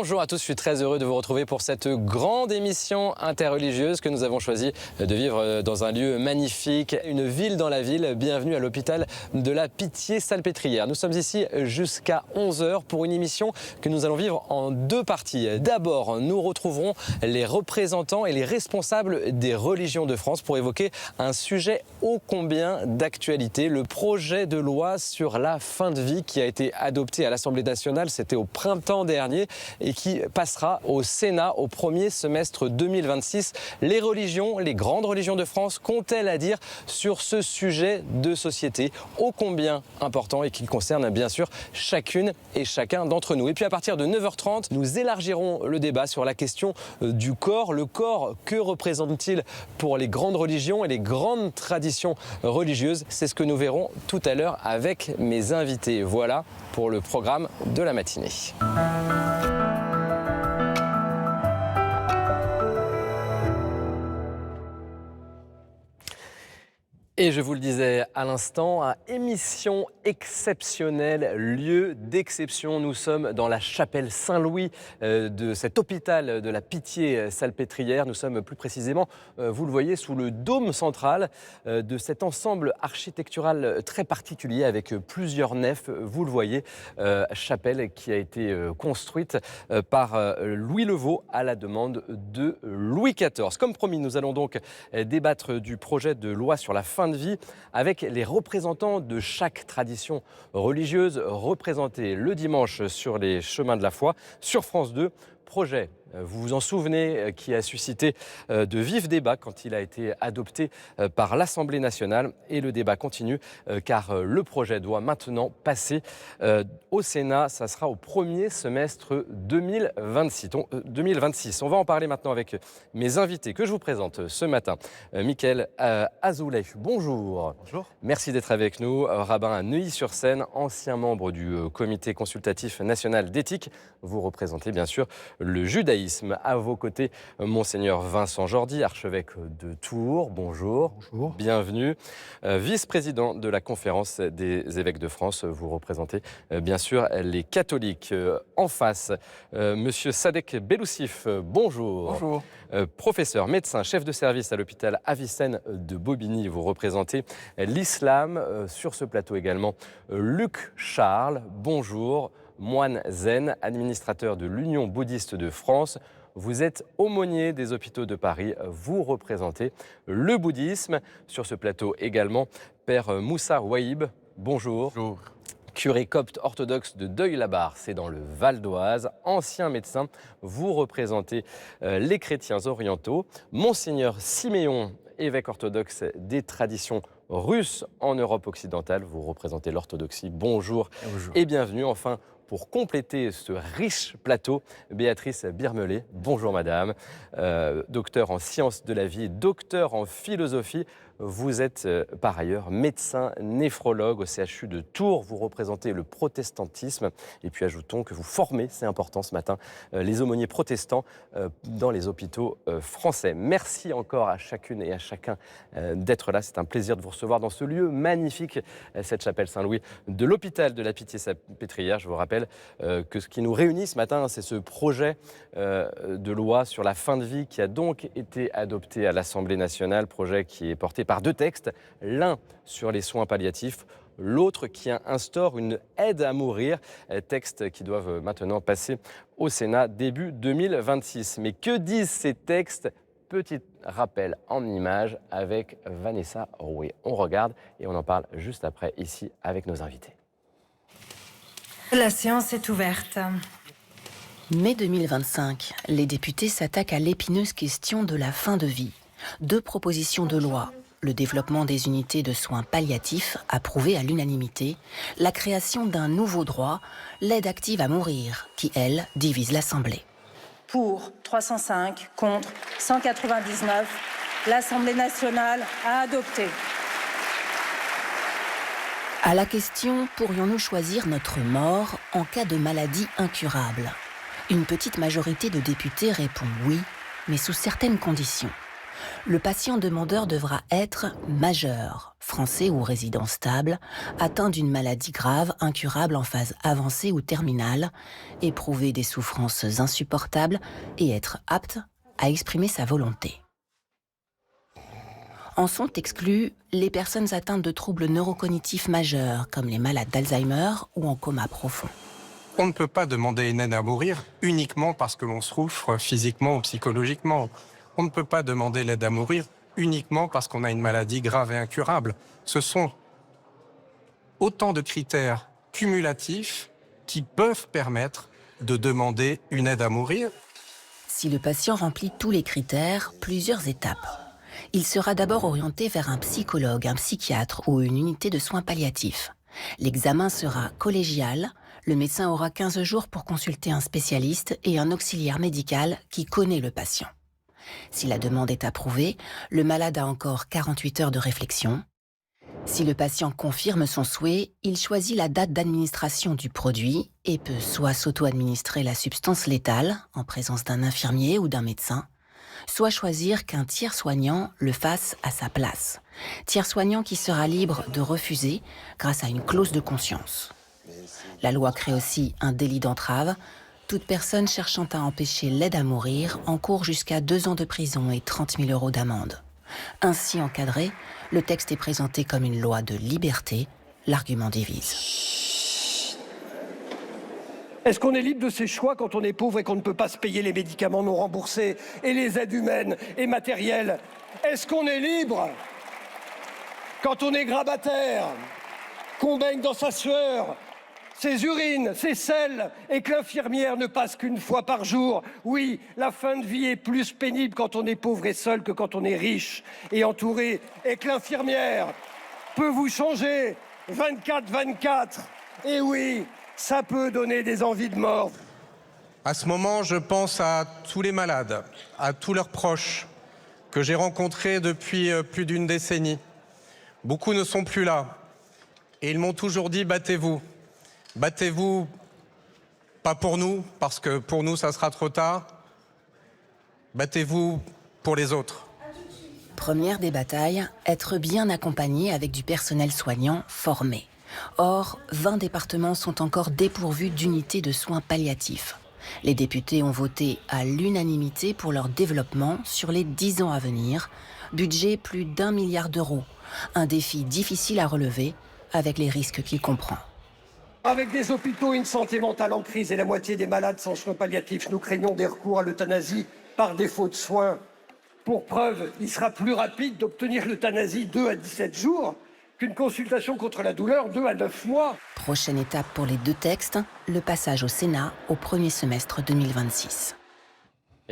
Bonjour à tous, je suis très heureux de vous retrouver pour cette grande émission interreligieuse que nous avons choisi de vivre dans un lieu magnifique, une ville dans la ville. Bienvenue à l'hôpital de la Pitié-Salpêtrière. Nous sommes ici jusqu'à 11 h pour une émission que nous allons vivre en deux parties. D'abord, nous retrouverons les représentants et les responsables des religions de France pour évoquer un sujet ô combien d'actualité, le projet de loi sur la fin de vie qui a été adopté à l'Assemblée nationale, c'était au printemps dernier, et qui passera au Sénat au premier semestre 2026. Les religions, les grandes religions de France, qu'ont-elles à dire sur ce sujet de société ô combien important et qui concerne bien sûr chacune et chacun d'entre nous. Et puis à partir de 9 h 30, nous élargirons le débat sur la question du corps. Le corps, que représente-t-il pour les grandes religions et les grandes traditions religieuses? C'est ce que nous verrons tout à l'heure avec mes invités. Voilà pour le programme de la matinée. Et je vous le disais à l'instant, émission exceptionnelle, lieu d'exception. Nous sommes dans la chapelle Saint-Louis de cet hôpital de la Pitié-Salpêtrière. Nous sommes plus précisément, vous le voyez, sous le dôme central de cet ensemble architectural très particulier avec plusieurs nefs. Vous le voyez, chapelle qui a été construite par Louis Le Vau à la demande de Louis XIV. Comme promis, nous allons donc débattre du projet de loi sur la fin de vie avec les représentants de chaque tradition religieuse représentés le dimanche sur les chemins de la foi sur France 2. Projet, vous vous en souvenez, qui a suscité de vifs débats quand il a été adopté par l'Assemblée nationale. Et le débat continue car le projet doit maintenant passer au Sénat. Ça sera au premier semestre 2026. On va en parler maintenant avec mes invités que je vous présente ce matin. Mickaël Azoulay, bonjour. Bonjour. Merci d'être avec nous. Rabbin à Neuilly-sur-Seine, ancien membre du comité consultatif national d'éthique. Vous représentez bien sûr le judaïsme. À vos côtés, Monseigneur Vincent Jordi, archevêque de Tours. Bonjour. Bonjour. Bienvenue. Vice-président de la Conférence des évêques de France. Vous représentez bien sûr les catholiques. En face, Monsieur Sadek Beloussif. Bonjour. Bonjour. Professeur, médecin, chef de service à l'hôpital Avicenne de Bobigny. Vous représentez l'islam. Sur ce plateau également, Luc Charles. Bonjour. Moine zen, administrateur de l'Union bouddhiste de France. Vous êtes aumônier des hôpitaux de Paris. Vous représentez le bouddhisme. Sur ce plateau également, Père Moussa Waïb. Bonjour. Bonjour. Curé copte orthodoxe de Deuil-la-Barre, c'est dans le Val d'Oise. Ancien médecin, vous représentez les chrétiens orientaux. Monseigneur Siméon, évêque orthodoxe des traditions russes en Europe occidentale. Vous représentez l'orthodoxie. Bonjour. Bonjour. Et bienvenue. Enfin, pour compléter ce riche plateau, Béatrice Birmelet. Bonjour madame, docteur en sciences de la vie, docteur en philosophie. Vous êtes par ailleurs médecin néphrologue au CHU de Tours. Vous représentez le protestantisme. Et puis ajoutons que vous formez, c'est important ce matin, les aumôniers protestants dans les hôpitaux français. Merci encore à chacune et à chacun d'être là. C'est un plaisir de vous recevoir dans ce lieu magnifique, cette chapelle Saint-Louis de l'hôpital de la Pitié-Salpêtrière. Je vous rappelle que ce qui nous réunit ce matin, c'est ce projet de loi sur la fin de vie qui a donc été adopté à l'Assemblée nationale, projet qui est porté par deux textes, l'un sur les soins palliatifs, l'autre qui instaure une aide à mourir, textes qui doivent maintenant passer au Sénat début 2026. Mais que disent ces textes? Petit rappel en images avec Vanessa Rouet. On regarde et on en parle juste après ici avec nos invités. La séance est ouverte. Mai 2025, les députés s'attaquent à l'épineuse question de la fin de vie. Deux propositions de loi. Le développement des unités de soins palliatifs, approuvé à l'unanimité, la création d'un nouveau droit, l'aide active à mourir, qui, elle, divise l'Assemblée. Pour 305, contre 199, l'Assemblée nationale a adopté. À la question « Pourrions-nous choisir notre mort en cas de maladie incurable ?» Une petite majorité de députés répond oui, mais sous certaines conditions. Le patient demandeur devra être majeur, français ou résident stable, atteint d'une maladie grave, incurable en phase avancée ou terminale, éprouver des souffrances insupportables et être apte à exprimer sa volonté. En sont exclus les personnes atteintes de troubles neurocognitifs majeurs, comme les malades d'Alzheimer ou en coma profond. On ne peut pas demander une aide à mourir uniquement parce que l'on souffre physiquement ou psychologiquement. On ne peut pas demander l'aide à mourir uniquement parce qu'on a une maladie grave et incurable. Ce sont autant de critères cumulatifs qui peuvent permettre de demander une aide à mourir. Si le patient remplit tous les critères, plusieurs étapes. Il sera d'abord orienté vers un psychologue, un psychiatre ou une unité de soins palliatifs. L'examen sera collégial. Le médecin aura 15 jours pour consulter un spécialiste et un auxiliaire médical qui connaît le patient. Si la demande est approuvée, le malade a encore 48 heures de réflexion. Si le patient confirme son souhait, il choisit la date d'administration du produit et peut soit s'auto-administrer la substance létale en présence d'un infirmier ou d'un médecin, soit choisir qu'un tiers soignant le fasse à sa place. Tiers soignant qui sera libre de refuser grâce à une clause de conscience. La loi crée aussi un délit d'entrave. Toute personne cherchant à empêcher l'aide à mourir encourt jusqu'à 2 ans de prison et 30 000 € d'amende. Ainsi encadré, le texte est présenté comme une loi de liberté. L'argument divise. Est-ce qu'on est libre de ses choix quand on est pauvre et qu'on ne peut pas se payer les médicaments non remboursés et les aides humaines et matérielles? Est-ce qu'on est libre quand on est grabataire, qu'on baigne dans sa sueur, ses urines, ses selles, et que l'infirmière ne passe qu'une fois par jour? Oui, la fin de vie est plus pénible quand on est pauvre et seul que quand on est riche et entouré, et que l'infirmière peut vous changer 24/24. Et oui, ça peut donner des envies de mort. À ce moment, je pense à tous les malades, à tous leurs proches que j'ai rencontrés depuis plus d'une décennie. Beaucoup ne sont plus là et ils m'ont toujours dit « battez-vous ». Battez-vous, pas pour nous, parce que pour nous, ça sera trop tard. Battez-vous pour les autres. Première des batailles, être bien accompagné avec du personnel soignant formé. Or, 20 départements sont encore dépourvus d'unités de soins palliatifs. Les députés ont voté à l'unanimité pour leur développement sur les 10 ans à venir. Budget plus d'1 milliard d'euros. Un défi difficile à relever, avec les risques qu'il comprend. Avec des hôpitaux et une santé mentale en crise et la moitié des malades sans soins palliatifs, nous craignons des recours à l'euthanasie par défaut de soins. Pour preuve, il sera plus rapide d'obtenir l'euthanasie 2 à 17 jours qu'une consultation contre la douleur 2 à 9 mois. Prochaine étape pour les 2 textes, le passage au Sénat au premier semestre 2026.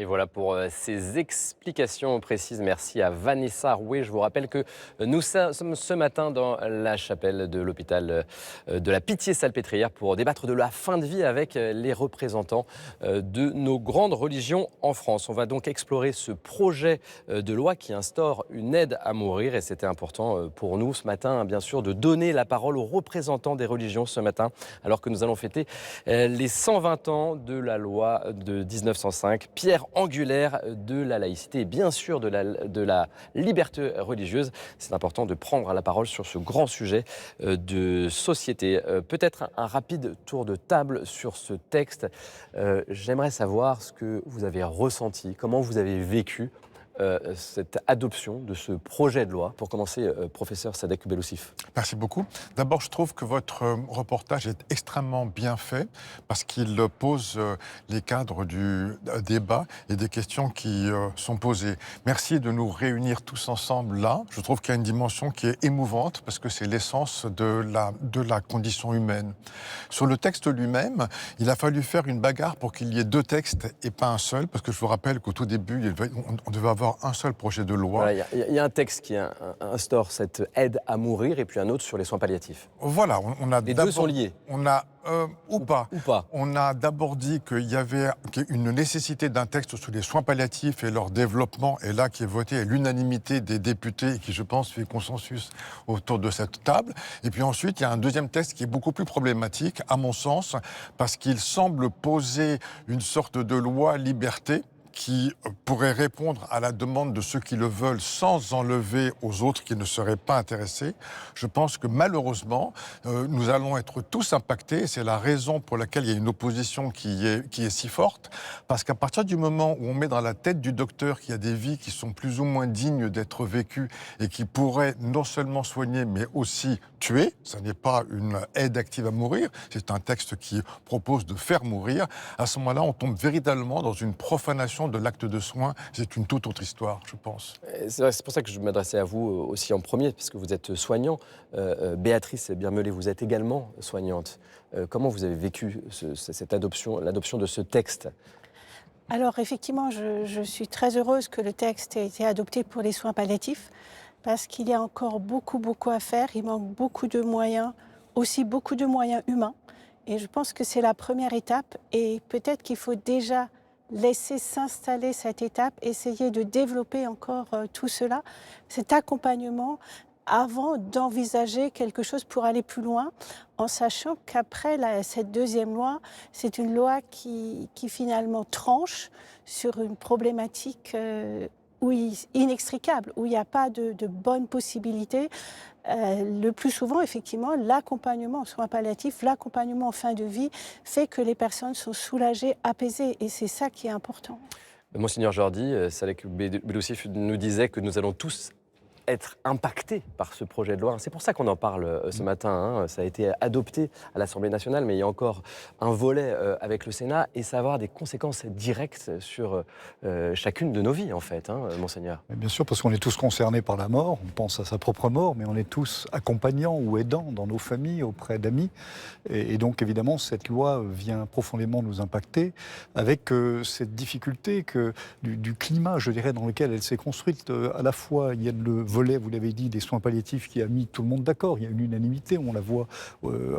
Et voilà pour ces explications précises. Merci à Vanessa Rouet. Je vous rappelle que nous sommes ce matin dans la chapelle de l'hôpital de la Pitié-Salpêtrière pour débattre de la fin de vie avec les représentants de nos grandes religions en France. On va donc explorer ce projet de loi qui instaure une aide à mourir. Et c'était important pour nous ce matin, bien sûr, de donner la parole aux représentants des religions ce matin, alors que nous allons fêter les 120 ans de la loi de 1905. Pierre angulaire de la laïcité et bien sûr de la liberté religieuse. C'est important de prendre la parole sur ce grand sujet de société. Peut-être un rapide tour de table sur ce texte. J'aimerais savoir ce que vous avez ressenti, comment vous avez vécu cette adoption de ce projet de loi. Pour commencer, professeur Sadek Beloussif. Merci beaucoup. D'abord, je trouve que votre reportage est extrêmement bien fait parce qu'il pose les cadres du débat et des questions qui sont posées. Merci de nous réunir tous ensemble là. Je trouve qu'il y a une dimension qui est émouvante parce que c'est l'essence de la condition humaine. Sur le texte lui-même, il a fallu faire une bagarre pour qu'il y ait 2 textes et pas un seul, parce que je vous rappelle qu'au tout début, on devait avoir un seul projet de loi. Voilà, il y a un texte qui instaure cette aide à mourir et puis un autre sur les soins palliatifs. Voilà, on a les deux sont liés. On a ou pas. On a d'abord dit qu'il y avait une nécessité d'un texte sur les soins palliatifs et leur développement, et là qui est voté à l'unanimité des députés et qui, je pense, fait consensus autour de cette table. Et puis ensuite, il y a un deuxième texte qui est beaucoup plus problématique, à mon sens, parce qu'il semble poser une sorte de loi liberté qui pourrait répondre à la demande de ceux qui le veulent sans enlever aux autres qui ne seraient pas intéressés. Je pense que malheureusement, nous allons être tous impactés. C'est la raison pour laquelle il y a une opposition qui est si forte. Parce qu'à partir du moment où on met dans la tête du docteur qu'il y a des vies qui sont plus ou moins dignes d'être vécues et qui pourraient non seulement soigner, mais aussi tuer, ce n'est pas une aide active à mourir, c'est un texte qui propose de faire mourir, à ce moment-là, on tombe véritablement dans une profanation de l'acte de soin. C'est une toute autre histoire, je pense. C'est pour ça que je m'adressais à vous aussi en premier, parce que vous êtes soignant. Béatrice Birmelé, vous êtes également soignante. Comment vous avez vécu l'adoption de ce texte ? Alors effectivement, je suis très heureuse que le texte ait été adopté pour les soins palliatifs, parce qu'il y a encore beaucoup à faire. Il manque beaucoup de moyens, aussi beaucoup de moyens humains. Et je pense que c'est la première étape. Et peut-être qu'il faut déjà laisser s'installer cette étape, essayer de développer encore tout cela, cet accompagnement, avant d'envisager quelque chose pour aller plus loin, en sachant qu'après cette deuxième loi, c'est une loi qui finalement tranche sur une problématique inextricable, où il n'y a pas de bonne possibilité. Le plus souvent, effectivement, l'accompagnement en soins palliatifs, l'accompagnement en fin de vie fait que les personnes sont soulagées, apaisées, et c'est ça qui est important. Monseigneur Jordi, Salek Beloussif nous disait que nous allons tous être impactés par ce projet de loi. C'est pour ça qu'on en parle ce matin. Ça a été adopté à l'Assemblée nationale, mais il y a encore un volet avec le Sénat, et ça va avoir des conséquences directes sur chacune de nos vies, en fait, Monseigneur. Bien sûr, parce qu'on est tous concernés par la mort. On pense à sa propre mort, mais on est tous accompagnants ou aidants dans nos familles, auprès d'amis. Et donc, évidemment, cette loi vient profondément nous impacter, avec cette difficulté du climat, je dirais, dans lequel elle s'est construite. À la fois, il y a le volet, vous l'avez dit, des soins palliatifs qui a mis tout le monde d'accord. Il y a une unanimité, on la voit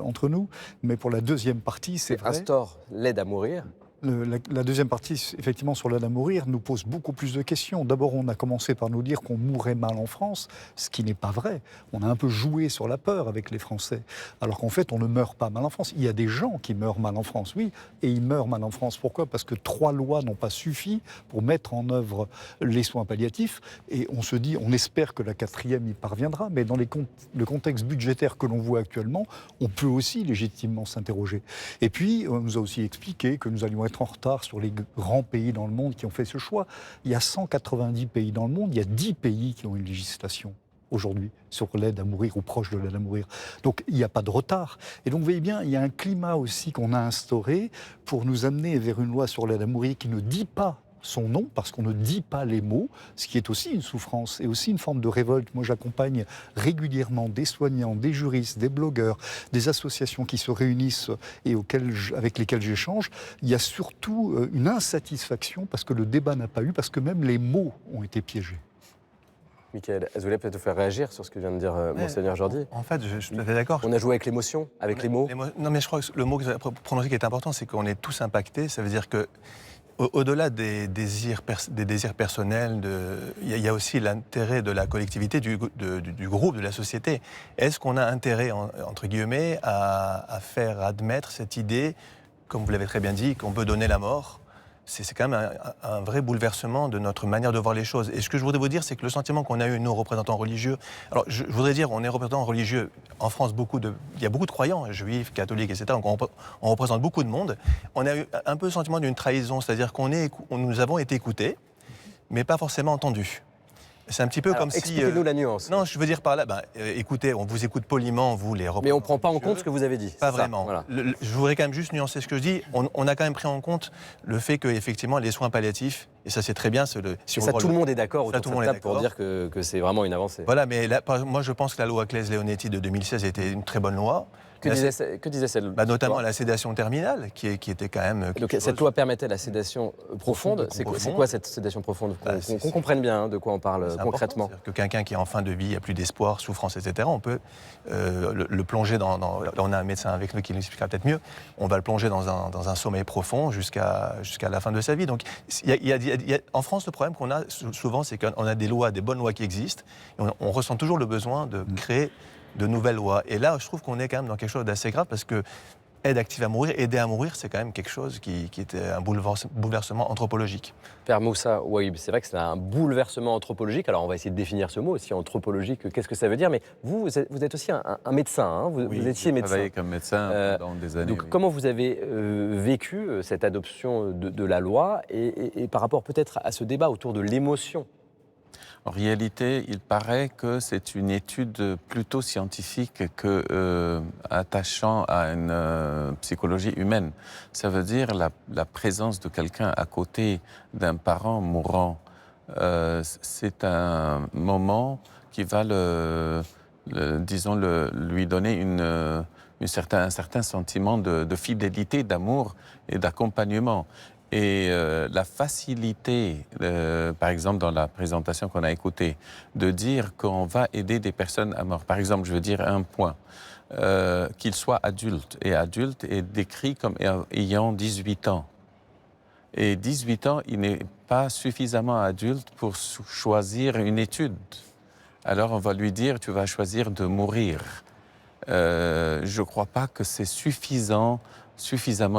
entre nous. Mais pour la deuxième partie, c'est vrai... Instaure l'aide à mourir. La deuxième partie, effectivement, sur l'aide à mourir, nous pose beaucoup plus de questions. D'abord, on a commencé par nous dire qu'on mourrait mal en France, ce qui n'est pas vrai. On a un peu joué sur la peur avec les Français, alors qu'en fait, on ne meurt pas mal en France. Il y a des gens qui meurent mal en France, oui, et ils meurent mal en France. Pourquoi ? Parce que 3 lois n'ont pas suffi pour mettre en œuvre les soins palliatifs, et on se dit, on espère que la 4e y parviendra, mais dans le contexte budgétaire que l'on voit actuellement, on peut aussi légitimement s'interroger. Et puis, on nous a aussi expliqué que nous allions être en retard sur les grands pays dans le monde qui ont fait ce choix. Il y a 190 pays dans le monde, il y a 10 pays qui ont une législation aujourd'hui sur l'aide à mourir ou proche de l'aide à mourir. Donc il n'y a pas de retard. Et donc vous voyez bien, il y a un climat aussi qu'on a instauré pour nous amener vers une loi sur l'aide à mourir qui ne dit pas son nom, parce qu'on ne dit pas les mots, ce qui est aussi une souffrance et aussi une forme de révolte. Moi, j'accompagne régulièrement des soignants, des juristes, des blogueurs, des associations qui se réunissent et avec lesquelles j'échange. Il y a surtout une insatisfaction parce que le débat n'a pas eu, parce que même les mots ont été piégés. Michael Azoulay, peut-être vous faire réagir sur ce que vient de dire Monseigneur Jordi. En fait, je suis tout à fait d'accord. On a joué avec l'émotion, avec les mots. Non, mais je crois que le mot que vous avez prononcé qui est important, c'est qu'on est tous impactés. Ça veut dire que au-delà des désirs personnels, il y a aussi l'intérêt de la collectivité, du groupe, de la société. Est-ce qu'on a intérêt, entre guillemets, à faire admettre cette idée, comme vous l'avez très bien dit, qu'on peut donner la mort ? C'est quand même un vrai bouleversement de notre manière de voir les choses. Et ce que je voudrais vous dire, c'est que le sentiment qu'on a eu, nos représentants religieux... Alors, je voudrais dire, on est représentants religieux. En France, il y a beaucoup de croyants, juifs, catholiques, etc. Donc, on représente beaucoup de monde. On a eu un peu le sentiment d'une trahison, c'est-à-dire nous avons été écoutés, mais pas forcément entendus. C'est un petit peu comme si... Expliquez-nous la nuance. Non, je veux dire par là, écoutez, on vous écoute poliment, vous les représentants. Mais on ne prend pas en compte ce que vous avez dit. Pas vraiment. Voilà. Je voudrais quand même juste nuancer ce que je dis. On a quand même pris en compte le fait qu'effectivement, les soins palliatifs, et ça c'est très bien... tout le monde est d'accord autour de cette table pour dire que c'est vraiment une avancée. Voilà, mais là, moi je pense que la loi Claes-Leonetti de 2016 était une très bonne loi. Que disait celle notamment la sédation terminale, qui était quand même... Donc, cette loi permettait la sédation profonde. C'est quoi cette sédation profonde ? Qu'on comprenne bien de quoi on parle concrètement. Que quelqu'un qui est en fin de vie, a plus d'espoir, souffrance, etc., on peut le plonger dans... Là, on a un médecin avec nous qui nous expliquera peut-être mieux. On va le plonger dans un sommeil profond jusqu'à la fin de sa vie. Donc, en France, le problème qu'on a souvent, c'est qu'on a des bonnes lois qui existent, et on ressent toujours le besoin de créer de nouvelles lois. Et là, je trouve qu'on est quand même dans quelque chose d'assez grave parce que aide active à mourir, aider à mourir, c'est quand même quelque chose qui était un bouleversement anthropologique. Père Moussa Ouaib, c'est vrai que c'est un bouleversement anthropologique. Alors on va essayer de définir ce mot aussi, anthropologique, qu'est-ce que ça veut dire? Mais vous êtes aussi un médecin, hein, vous étiez médecin. J'ai travaillé comme médecin pendant des années. Donc comment vous avez vécu cette adoption de la loi et par rapport peut-être à ce débat autour de l'émotion? En réalité, il paraît que c'est une étude plutôt scientifique que attachant à une psychologie humaine. Ça veut dire la présence de quelqu'un à côté d'un parent mourant. C'est un moment qui va lui donner un certain sentiment de fidélité, d'amour et d'accompagnement. Et la facilité, par exemple dans la présentation qu'on a écoutée, de dire qu'on va aider des personnes à mort. Par exemple, je veux dire un point, qu'il soit adulte. Et adulte est décrit comme ayant 18 ans. Et 18 ans, il n'est pas suffisamment adulte pour choisir une étude. Alors on va lui dire, tu vas choisir de mourir. Je ne crois pas que c'est suffisamment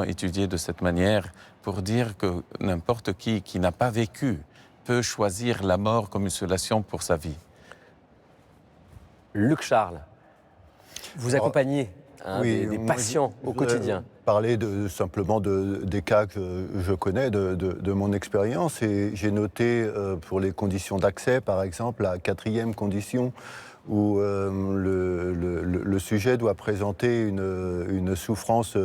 étudié de cette manière pour dire que n'importe qui n'a pas vécu peut choisir la mort comme une solution pour sa vie. Luc Charles, vous accompagnez des patients au quotidien. Parler simplement des cas que je connais, de mon expérience, et j'ai noté pour les conditions d'accès, par exemple, la 4e condition, où le sujet doit présenter une souffrance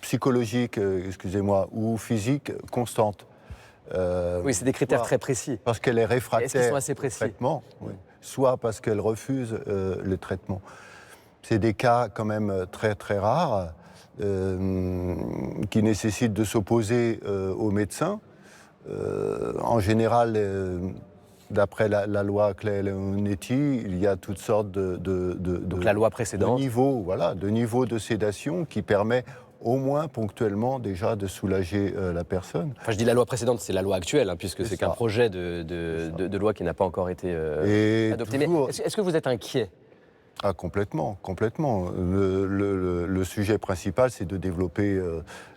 psychologique, excusez-moi, ou physique constante. Oui, c'est des critères très précis. Parce qu'elle est réfractaire Est-ce qu'ils sont assez précis? au traitement, oui. Soit parce qu'elle refuse le traitement. C'est des cas quand même très très rares qui nécessitent de s'opposer aux médecins. En général, d'après la loi Claes-Leonetti, il y a toutes sortes Donc la loi précédente. de niveaux de sédation qui permet au moins ponctuellement déjà de soulager la personne. Enfin, je dis la loi précédente, c'est la loi actuelle, hein, puisque c'est qu'un projet de loi qui n'a pas encore été adopté. Toujours... Mais est-ce que vous êtes inquiet? Ah, complètement. Le sujet principal, c'est de développer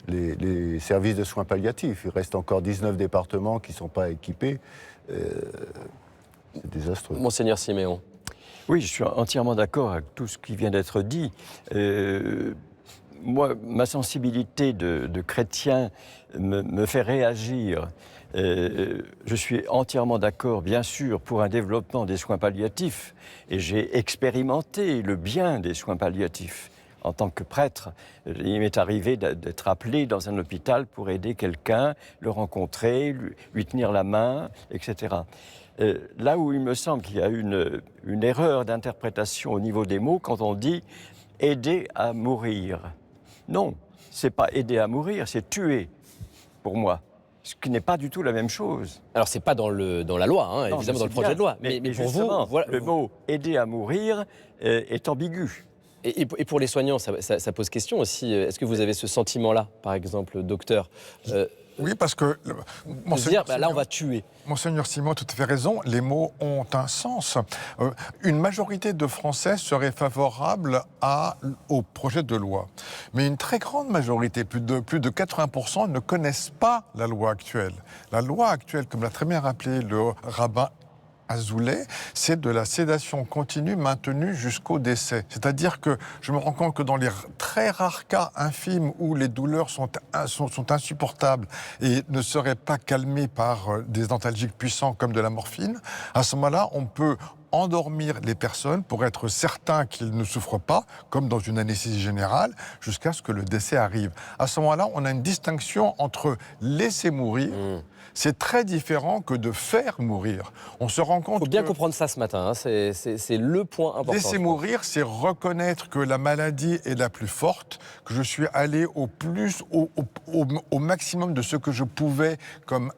les services de soins palliatifs. Il reste encore 19 départements qui ne sont pas équipés. C'est désastreux. Monseigneur Siméon. Oui, je suis entièrement d'accord avec tout ce qui vient d'être dit. Moi, ma sensibilité de chrétien me fait réagir. Je suis entièrement d'accord, bien sûr, pour un développement des soins palliatifs. Et j'ai expérimenté le bien des soins palliatifs. En tant que prêtre, il m'est arrivé d'être appelé dans un hôpital pour aider quelqu'un, le rencontrer, lui tenir la main, etc. Là où il me semble qu'il y a une erreur d'interprétation au niveau des mots, quand on dit « aider à mourir ». Non, c'est pas aider à mourir, c'est tuer, pour moi. Ce qui n'est pas du tout la même chose. Alors, c'est pas dans la loi, hein, Non, évidemment, dans le projet de loi. Mais pour justement, vous, voilà, le mot « aider à mourir » est ambigu. Et pour les soignants, ça pose question aussi. Est-ce que vous avez ce sentiment-là, par exemple, docteur Oui, parce que... de se dire, là, on va tuer. Monseigneur Simon a tout à fait raison, les mots ont un sens. Une majorité de Français serait favorable au projet de loi. Mais une très grande majorité, plus de 80%, ne connaissent pas la loi actuelle. La loi actuelle, comme l'a très bien rappelé le rabbin Azoulay, c'est de la sédation continue maintenue jusqu'au décès. C'est-à-dire que je me rends compte que dans les très rares cas infimes où les douleurs sont insupportables et ne seraient pas calmées par des antalgiques puissants comme de la morphine, à ce moment-là, on peut endormir les personnes pour être certain qu'ils ne souffrent pas, comme dans une anesthésie générale, jusqu'à ce que le décès arrive. À ce moment-là, on a une distinction entre laisser mourir. C'est très différent que de faire mourir. On se rend compte. Il faut bien comprendre ça ce matin. Hein. C'est le point important. Laisser mourir, c'est reconnaître que la maladie est la plus forte, que je suis allé au maximum de ce que je pouvais comme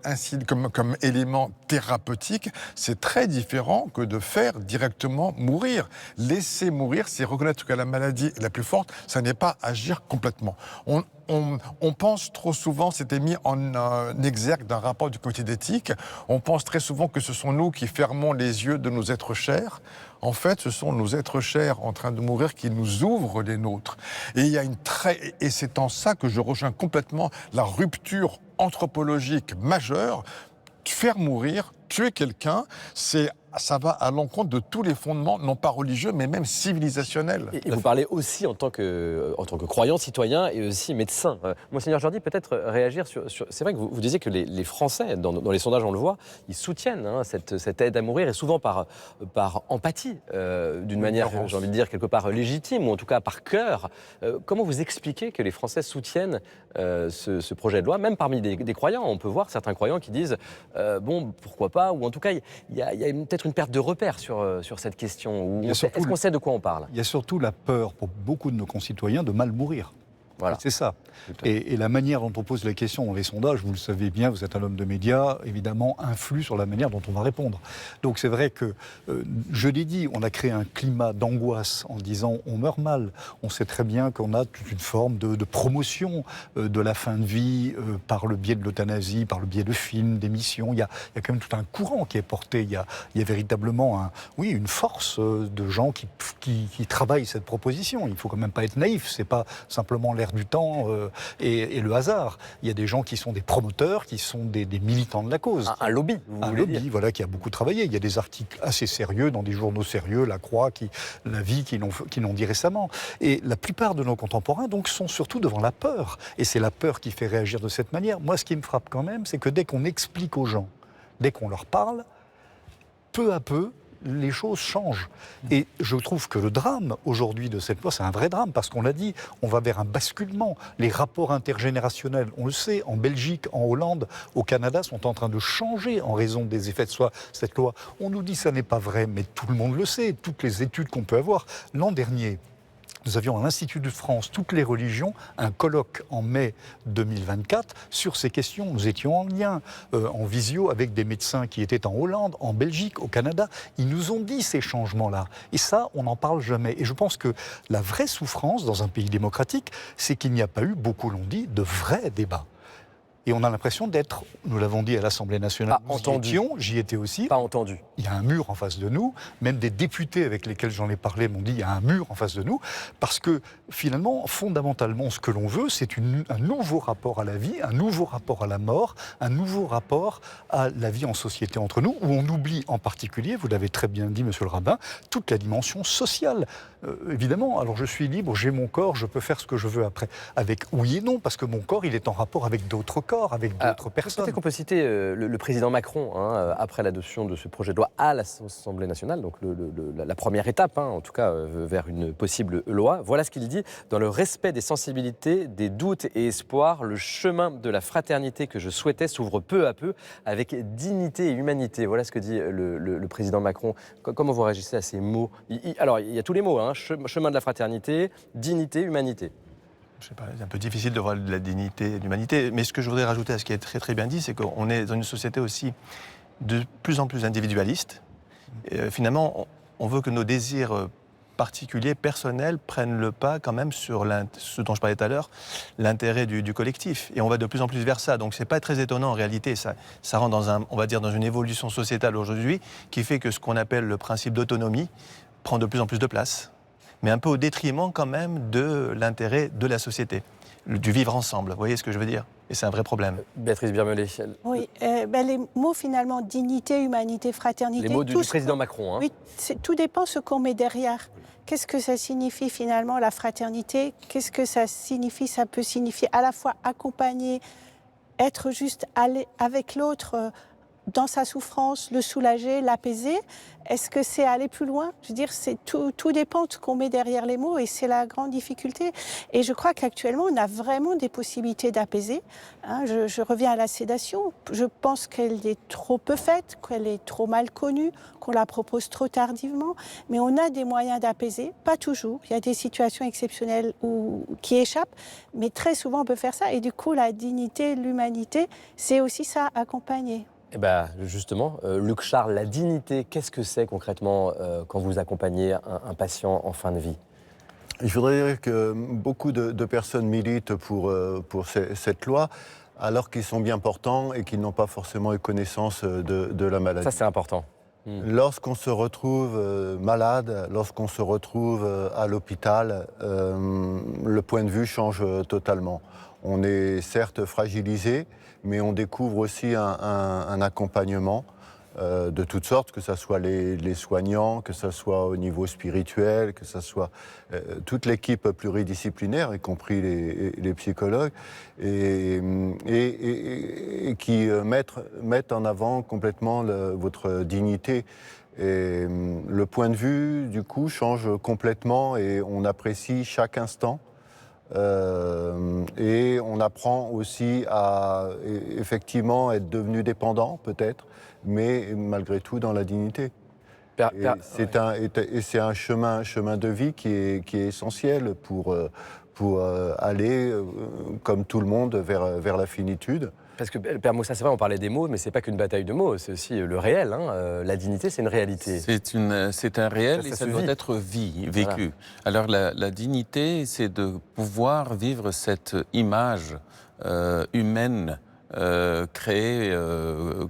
élément thérapeutique. C'est très différent que de faire directement mourir. Laisser mourir, c'est reconnaître que la maladie est la plus forte. Ça n'est pas agir complètement. on pense trop souvent, c'était mis en exergue d'un rapport du comité d'éthique, on pense très souvent que ce sont nous qui fermons les yeux de nos êtres chers. En fait, ce sont nos êtres chers en train de mourir qui nous ouvrent les nôtres. Et c'est en ça que je rejoins complètement la rupture anthropologique majeure. Faire mourir, tuer quelqu'un, ça va à l'encontre de tous les fondements, non pas religieux, mais même civilisationnels. Et vous parlez aussi en tant que croyant, citoyen et aussi médecin. Monseigneur Jordi, peut-être réagir sur... C'est vrai que vous disiez que les Français, dans les sondages, on le voit, ils soutiennent cette aide à mourir, et souvent par empathie, d'une manière, j'ai envie de dire, quelque part légitime, ou en tout cas par cœur. Comment vous expliquez que les Français soutiennent ce projet de loi, même parmi des croyants? On peut voir certains croyants qui disent bon, pourquoi pas, ou en tout cas, il y a peut-être une perte de repère sur cette question. Est-ce qu'on sait de quoi on parle? Il y a surtout la peur pour beaucoup de nos concitoyens de mal mourir. Voilà. C'est ça. Et la manière dont on pose la question dans les sondages, vous le savez bien, vous êtes un homme de médias, évidemment, influe sur la manière dont on va répondre. Donc c'est vrai que, je l'ai dit, on a créé un climat d'angoisse en disant on meurt mal. On sait très bien qu'on a toute une forme de promotion de la fin de vie par le biais de l'euthanasie, par le biais de films, d'émissions. Il y a quand même tout un courant qui est porté. Il y a véritablement une force de gens qui travaillent cette proposition. Il ne faut quand même pas être naïf. C'est pas simplement l'air du temps et le hasard. Il y a des gens qui sont des promoteurs, qui sont des militants de la cause. Un lobby, vous voulez dire. Voilà, qui a beaucoup travaillé. Il y a des articles assez sérieux dans des journaux sérieux, La Croix, La Vie, qui l'ont dit récemment. Et la plupart de nos contemporains, donc, sont surtout devant la peur. Et c'est la peur qui fait réagir de cette manière. Moi, ce qui me frappe quand même, c'est que dès qu'on explique aux gens, dès qu'on leur parle, peu à peu, les choses changent. Et je trouve que le drame aujourd'hui de cette loi, c'est un vrai drame, parce qu'on l'a dit, on va vers un basculement. Les rapports intergénérationnels, on le sait, en Belgique, en Hollande, au Canada, sont en train de changer en raison des effets de cette loi. On nous dit que ça n'est pas vrai, mais tout le monde le sait, toutes les études qu'on peut avoir. L'an dernier, nous avions à l'Institut de France, toutes les religions, un colloque en mai 2024 sur ces questions. Nous étions en lien, en visio, avec des médecins qui étaient en Hollande, en Belgique, au Canada. Ils nous ont dit ces changements-là. Et ça, on n'en parle jamais. Et je pense que la vraie souffrance dans un pays démocratique, c'est qu'il n'y a pas eu, beaucoup l'ont dit, de vrais débats. Et on a l'impression d'être, nous l'avons dit à l'Assemblée nationale, j'y étais aussi. Pas entendu. Il y a un mur en face de nous. Même des députés avec lesquels j'en ai parlé m'ont dit il y a un mur en face de nous. Parce que finalement, fondamentalement, ce que l'on veut, c'est un nouveau rapport à la vie, un nouveau rapport à la mort, un nouveau rapport à la vie en société entre nous, où on oublie en particulier, vous l'avez très bien dit, monsieur le rabbin, toute la dimension sociale. Évidemment, alors je suis libre, j'ai mon corps, je peux faire ce que je veux après. Avec oui et non, parce que mon corps, il est en rapport avec d'autres corps, avec d'autres personnes. Peut-être qu'on peut citer le président Macron, après l'adoption de ce projet de loi à l'Assemblée nationale, donc la première étape, en tout cas, vers une possible loi. Voilà ce qu'il dit: dans le respect des sensibilités, des doutes et espoirs, le chemin de la fraternité que je souhaitais s'ouvre peu à peu avec dignité et humanité. Voilà ce que dit le président Macron. Comment vous réagissez à ces mots? Alors, il y a tous les mots, chemin de la fraternité, dignité, humanité. Je sais pas, c'est un peu difficile de voir de la dignité et de l'humanité, mais ce que je voudrais rajouter à ce qui est très très bien dit, c'est qu'on est dans une société aussi de plus en plus individualiste. Et, finalement, on veut que nos désirs particuliers, personnels, prennent le pas quand même sur ce dont je parlais tout à l'heure, l'intérêt du collectif. Et on va de plus en plus vers ça. Donc c'est pas très étonnant en réalité. Ça rentre dans une évolution sociétale aujourd'hui qui fait que ce qu'on appelle le principe d'autonomie prend de plus en plus de place, mais un peu au détriment quand même de l'intérêt de la société, du vivre ensemble. Vous voyez ce que je veux dire? Et c'est un vrai problème. Béatrice Birmellet. Oui, les mots finalement, dignité, humanité, fraternité... Les mots du président Macron. Oui, tout dépend de ce qu'on met derrière. Qu'est-ce que ça signifie finalement la fraternité? Qu'est-ce que ça signifie? Ça peut signifier à la fois accompagner, être juste aller avec l'autre dans sa souffrance, le soulager, l'apaiser. Est-ce que c'est aller plus loin? Je veux dire, tout dépend de ce qu'on met derrière les mots et c'est la grande difficulté. Et je crois qu'actuellement, on a vraiment des possibilités d'apaiser. Je reviens à la sédation. Je pense qu'elle est trop peu faite, qu'elle est trop mal connue, qu'on la propose trop tardivement. Mais on a des moyens d'apaiser, pas toujours. Il y a des situations exceptionnelles qui échappent, mais très souvent on peut faire ça. Et du coup, la dignité, l'humanité, c'est aussi ça, accompagner. Eh ben, justement, Luc Charles, la dignité, qu'est-ce que c'est concrètement quand vous accompagnez un patient en fin de vie? Il faudrait dire que beaucoup de personnes militent pour cette loi, alors qu'ils sont bien portants et qu'ils n'ont pas forcément eu connaissance de la maladie. Ça, c'est important. Lorsqu'on se retrouve malade, lorsqu'on se retrouve à l'hôpital, le point de vue change totalement. On est certes fragilisé, mais on découvre aussi un accompagnement de toutes sortes, que ce soit les soignants, que ce soit au niveau spirituel, que ce soit toute l'équipe pluridisciplinaire, y compris les psychologues, et qui mettent en avant complètement votre dignité. Et le point de vue, du coup, change complètement et on apprécie chaque instant. Et on apprend aussi à effectivement être devenu dépendant, peut-être, mais malgré tout dans la dignité. C'est un chemin de vie qui est essentiel pour aller, comme tout le monde, vers la finitude. Parce que, Père Moussa, c'est vrai, on parlait des mots, mais c'est pas qu'une bataille de mots, c'est aussi le réel. Hein. La dignité, c'est une réalité. C'est un réel et ça doit être vécu. Voilà. Alors la dignité, c'est de pouvoir vivre cette image humaine créée,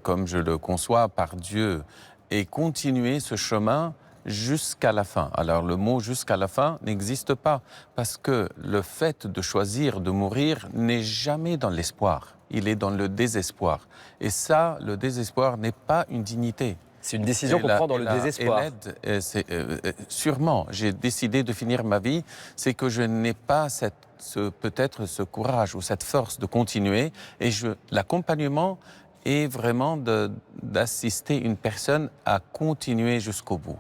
comme je le conçois, par Dieu, et continuer ce chemin jusqu'à la fin. Alors le mot « jusqu'à la fin » n'existe pas, parce que le fait de choisir de mourir n'est jamais dans l'espoir. Il est dans le désespoir. Et ça, le désespoir n'est pas une dignité. C'est une décision qu'on prend dans le désespoir. Sûrement, j'ai décidé de finir ma vie, c'est que je n'ai pas peut-être ce courage ou cette force de continuer. Et l'accompagnement est vraiment d'assister une personne à continuer jusqu'au bout.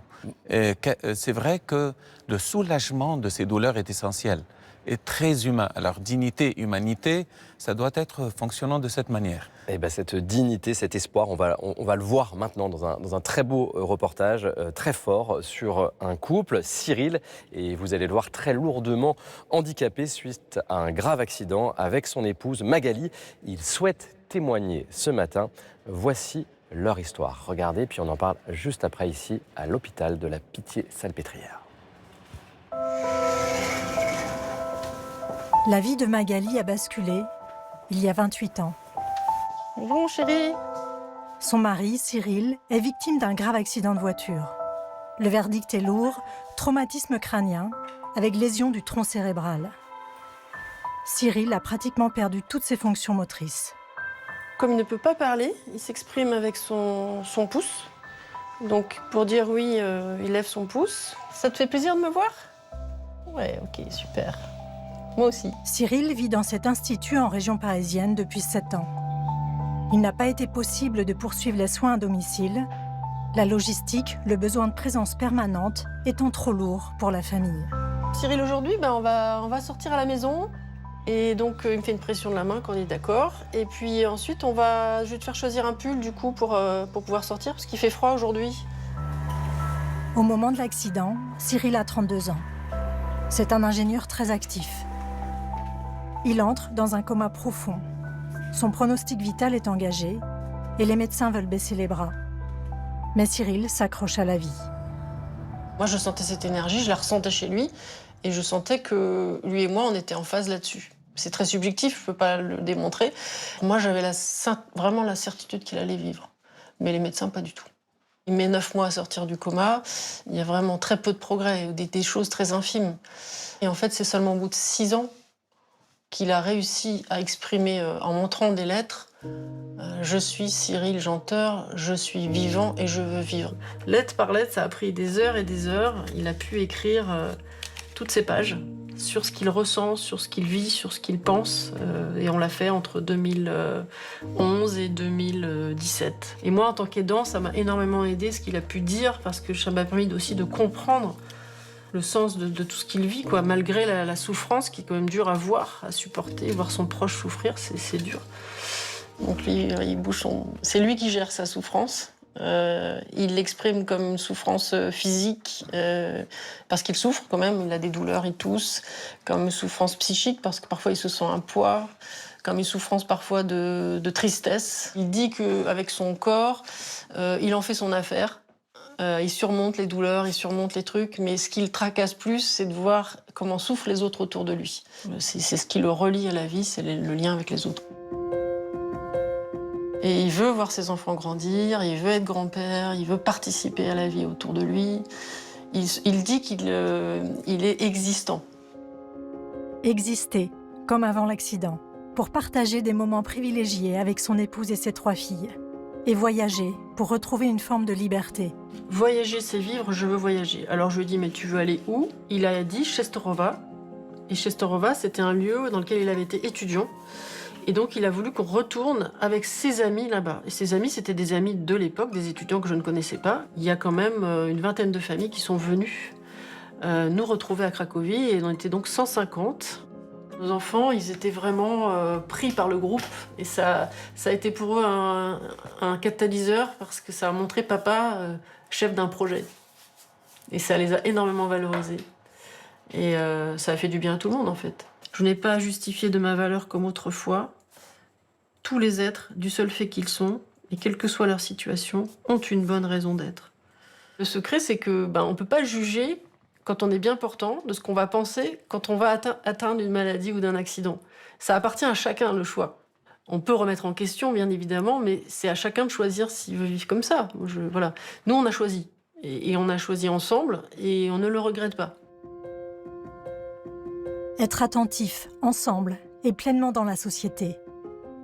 C'est vrai que le soulagement de ces douleurs est essentiel. Est très humain. Alors, dignité, humanité, ça doit être fonctionnant de cette manière. Et ben, cette dignité, cet espoir, on va le voir maintenant dans un très beau reportage, très fort, sur un couple, Cyril, et vous allez le voir, très lourdement handicapé suite à un grave accident avec son épouse Magali. Ils souhaitent témoigner ce matin. Voici leur histoire. Regardez, puis on en parle juste après ici, à l'hôpital de la Pitié-Salpêtrière. La vie de Magali a basculé il y a 28 ans. Bonjour chérie. Son mari, Cyril, est victime d'un grave accident de voiture. Le verdict est lourd, traumatisme crânien, avec lésion du tronc cérébral. Cyril a pratiquement perdu toutes ses fonctions motrices. Comme il ne peut pas parler, il s'exprime avec son pouce. Donc pour dire oui, il lève son pouce. Ça te fait plaisir de me voir? Ouais, ok, super. Moi aussi. Cyril vit dans cet institut en région parisienne depuis 7 ans. Il n'a pas été possible de poursuivre les soins à domicile, la logistique, le besoin de présence permanente étant trop lourd pour la famille. Cyril, aujourd'hui, on va sortir à la maison. Et donc, il me fait une pression de la main quand on est d'accord. Et puis ensuite, je vais te faire choisir un pull, du coup, pour pouvoir sortir, parce qu'il fait froid aujourd'hui. Au moment de l'accident, Cyril a 32 ans. C'est un ingénieur très actif. Il entre dans un coma profond. Son pronostic vital est engagé et les médecins veulent baisser les bras. Mais Cyril s'accroche à la vie. Moi, je sentais cette énergie, je la ressentais chez lui et je sentais que lui et moi, on était en phase là-dessus. C'est très subjectif, je ne peux pas le démontrer. Moi, j'avais vraiment la certitude qu'il allait vivre. Mais les médecins, pas du tout. Il met 9 mois à sortir du coma. Il y a vraiment très peu de progrès, des choses très infimes. Et en fait, c'est seulement au bout de 6 ans qu'il a réussi à exprimer en montrant des lettres « Je suis Cyril Janteur, je suis vivant et je veux vivre ». Lettre par lettre, ça a pris des heures et des heures. Il a pu écrire toutes ces pages sur ce qu'il ressent, sur ce qu'il vit, sur ce qu'il pense. Et on l'a fait entre 2011 et 2017. Et moi, en tant qu'aidant, ça m'a énormément aidé ce qu'il a pu dire, parce que ça m'a permis aussi de comprendre le sens de tout ce qu'il vit, quoi, malgré la souffrance qui est quand même dure à voir, à supporter, voir son proche souffrir, c'est dur. Donc lui, c'est lui qui gère sa souffrance. Il l'exprime comme une souffrance physique, parce qu'il souffre quand même, il a des douleurs, il tousse, comme une souffrance psychique, parce que parfois il se sent un poids, comme une souffrance parfois de tristesse. Il dit qu'avec son corps, il en fait son affaire. il surmonte les douleurs, il surmonte les trucs, mais ce qui le tracasse plus, c'est de voir comment souffrent les autres autour de lui. C'est ce qui le relie à la vie, c'est le lien avec les autres. Et il veut voir ses enfants grandir, il veut être grand-père, il veut participer à la vie autour de lui. Il dit qu'il est existant. Exister, comme avant l'accident, pour partager des moments privilégiés avec son épouse et ses 3 filles. Et voyager, pour retrouver une forme de liberté. Voyager, c'est vivre, je veux voyager. Alors je lui ai dit, mais tu veux aller où? Il a dit Czestochowa. Et Czestochowa, c'était un lieu dans lequel il avait été étudiant. Et donc il a voulu qu'on retourne avec ses amis là-bas. Et ses amis, c'était des amis de l'époque, des étudiants que je ne connaissais pas. Il y a quand même une vingtaine de familles qui sont venues nous retrouver à Cracovie. Et on était donc 150. Nos enfants, ils étaient vraiment pris par le groupe. Et ça a été pour eux un catalyseur parce que ça a montré papa chef d'un projet. Et ça les a énormément valorisés. Et ça a fait du bien à tout le monde, en fait. Je n'ai pas à justifier de ma valeur comme autrefois. Tous les êtres, du seul fait qu'ils sont, et quelle que soit leur situation, ont une bonne raison d'être. Le secret, c'est que on ne peut pas juger quand on est bien portant de ce qu'on va penser quand on va atteindre une maladie ou d'un accident. Ça appartient à chacun, le choix. On peut remettre en question, bien évidemment, mais c'est à chacun de choisir s'il veut vivre comme ça. Voilà. Nous, on a choisi. Et on a choisi ensemble, et on ne le regrette pas. Être attentif, ensemble, et pleinement dans la société.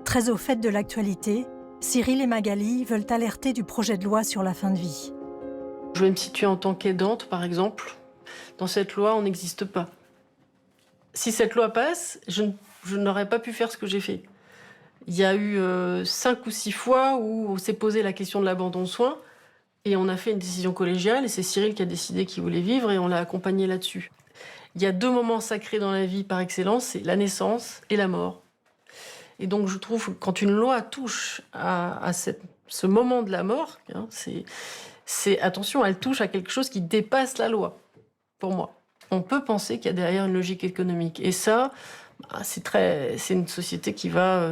Très au fait de l'actualité, Cyril et Magali veulent alerter du projet de loi sur la fin de vie. Je vais me situer en tant qu'aidante, par exemple. Dans cette loi, on n'existe pas. Si cette loi passe, je n'aurais pas pu faire ce que j'ai fait. Il y a eu 5 ou 6 fois où on s'est posé la question de l'abandon de soins et on a fait une décision collégiale et c'est Cyril qui a décidé qu'il voulait vivre et on l'a accompagné là-dessus. Il y a 2 moments sacrés dans la vie par excellence, c'est la naissance et la mort. Et donc je trouve que quand une loi touche à ce moment de la mort, attention, elle touche à quelque chose qui dépasse la loi, pour moi. On peut penser qu'il y a derrière une logique économique. Et ça, c'est une société qui va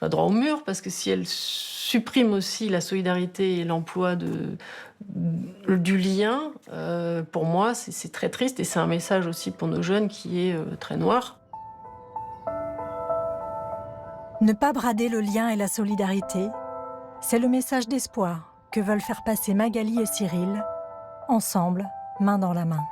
droit au mur, parce que si elle supprime aussi la solidarité et l'emploi du lien, pour moi, c'est très triste. Et c'est un message aussi pour nos jeunes qui est très noir. Ne pas brader le lien et la solidarité, c'est le message d'espoir que veulent faire passer Magali et Cyril, ensemble, main dans la main.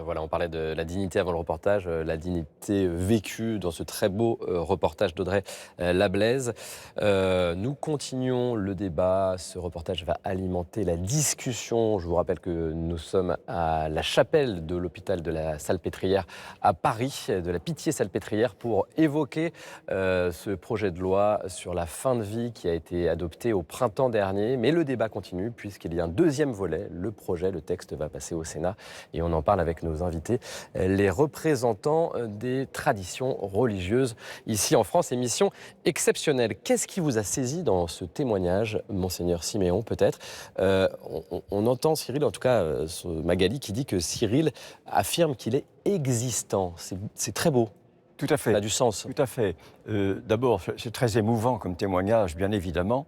Voilà, on parlait de la dignité avant le reportage, la dignité vécue dans ce très beau reportage d'Audrey Lablaise. Nous continuons le débat. Ce reportage va alimenter la discussion. Je vous rappelle que nous sommes à la chapelle de l'hôpital de la Salpêtrière à Paris, de la Pitié-Salpêtrière, pour évoquer ce projet de loi sur la fin de vie qui a été adopté au printemps dernier. Mais le débat continue puisqu'il y a un deuxième volet. Le texte va passer au Sénat et on en parle avec nos invités, les représentants des traditions religieuses ici en France. Émission exceptionnelle. Qu'est-ce qui vous a saisi dans ce témoignage, Monseigneur Siméon, peut-être on entend Cyril, en tout cas Magali, qui dit que Cyril affirme qu'il est existant. C'est très beau. Tout à fait. Ça a du sens. Tout à fait. D'abord, c'est très émouvant comme témoignage, bien évidemment,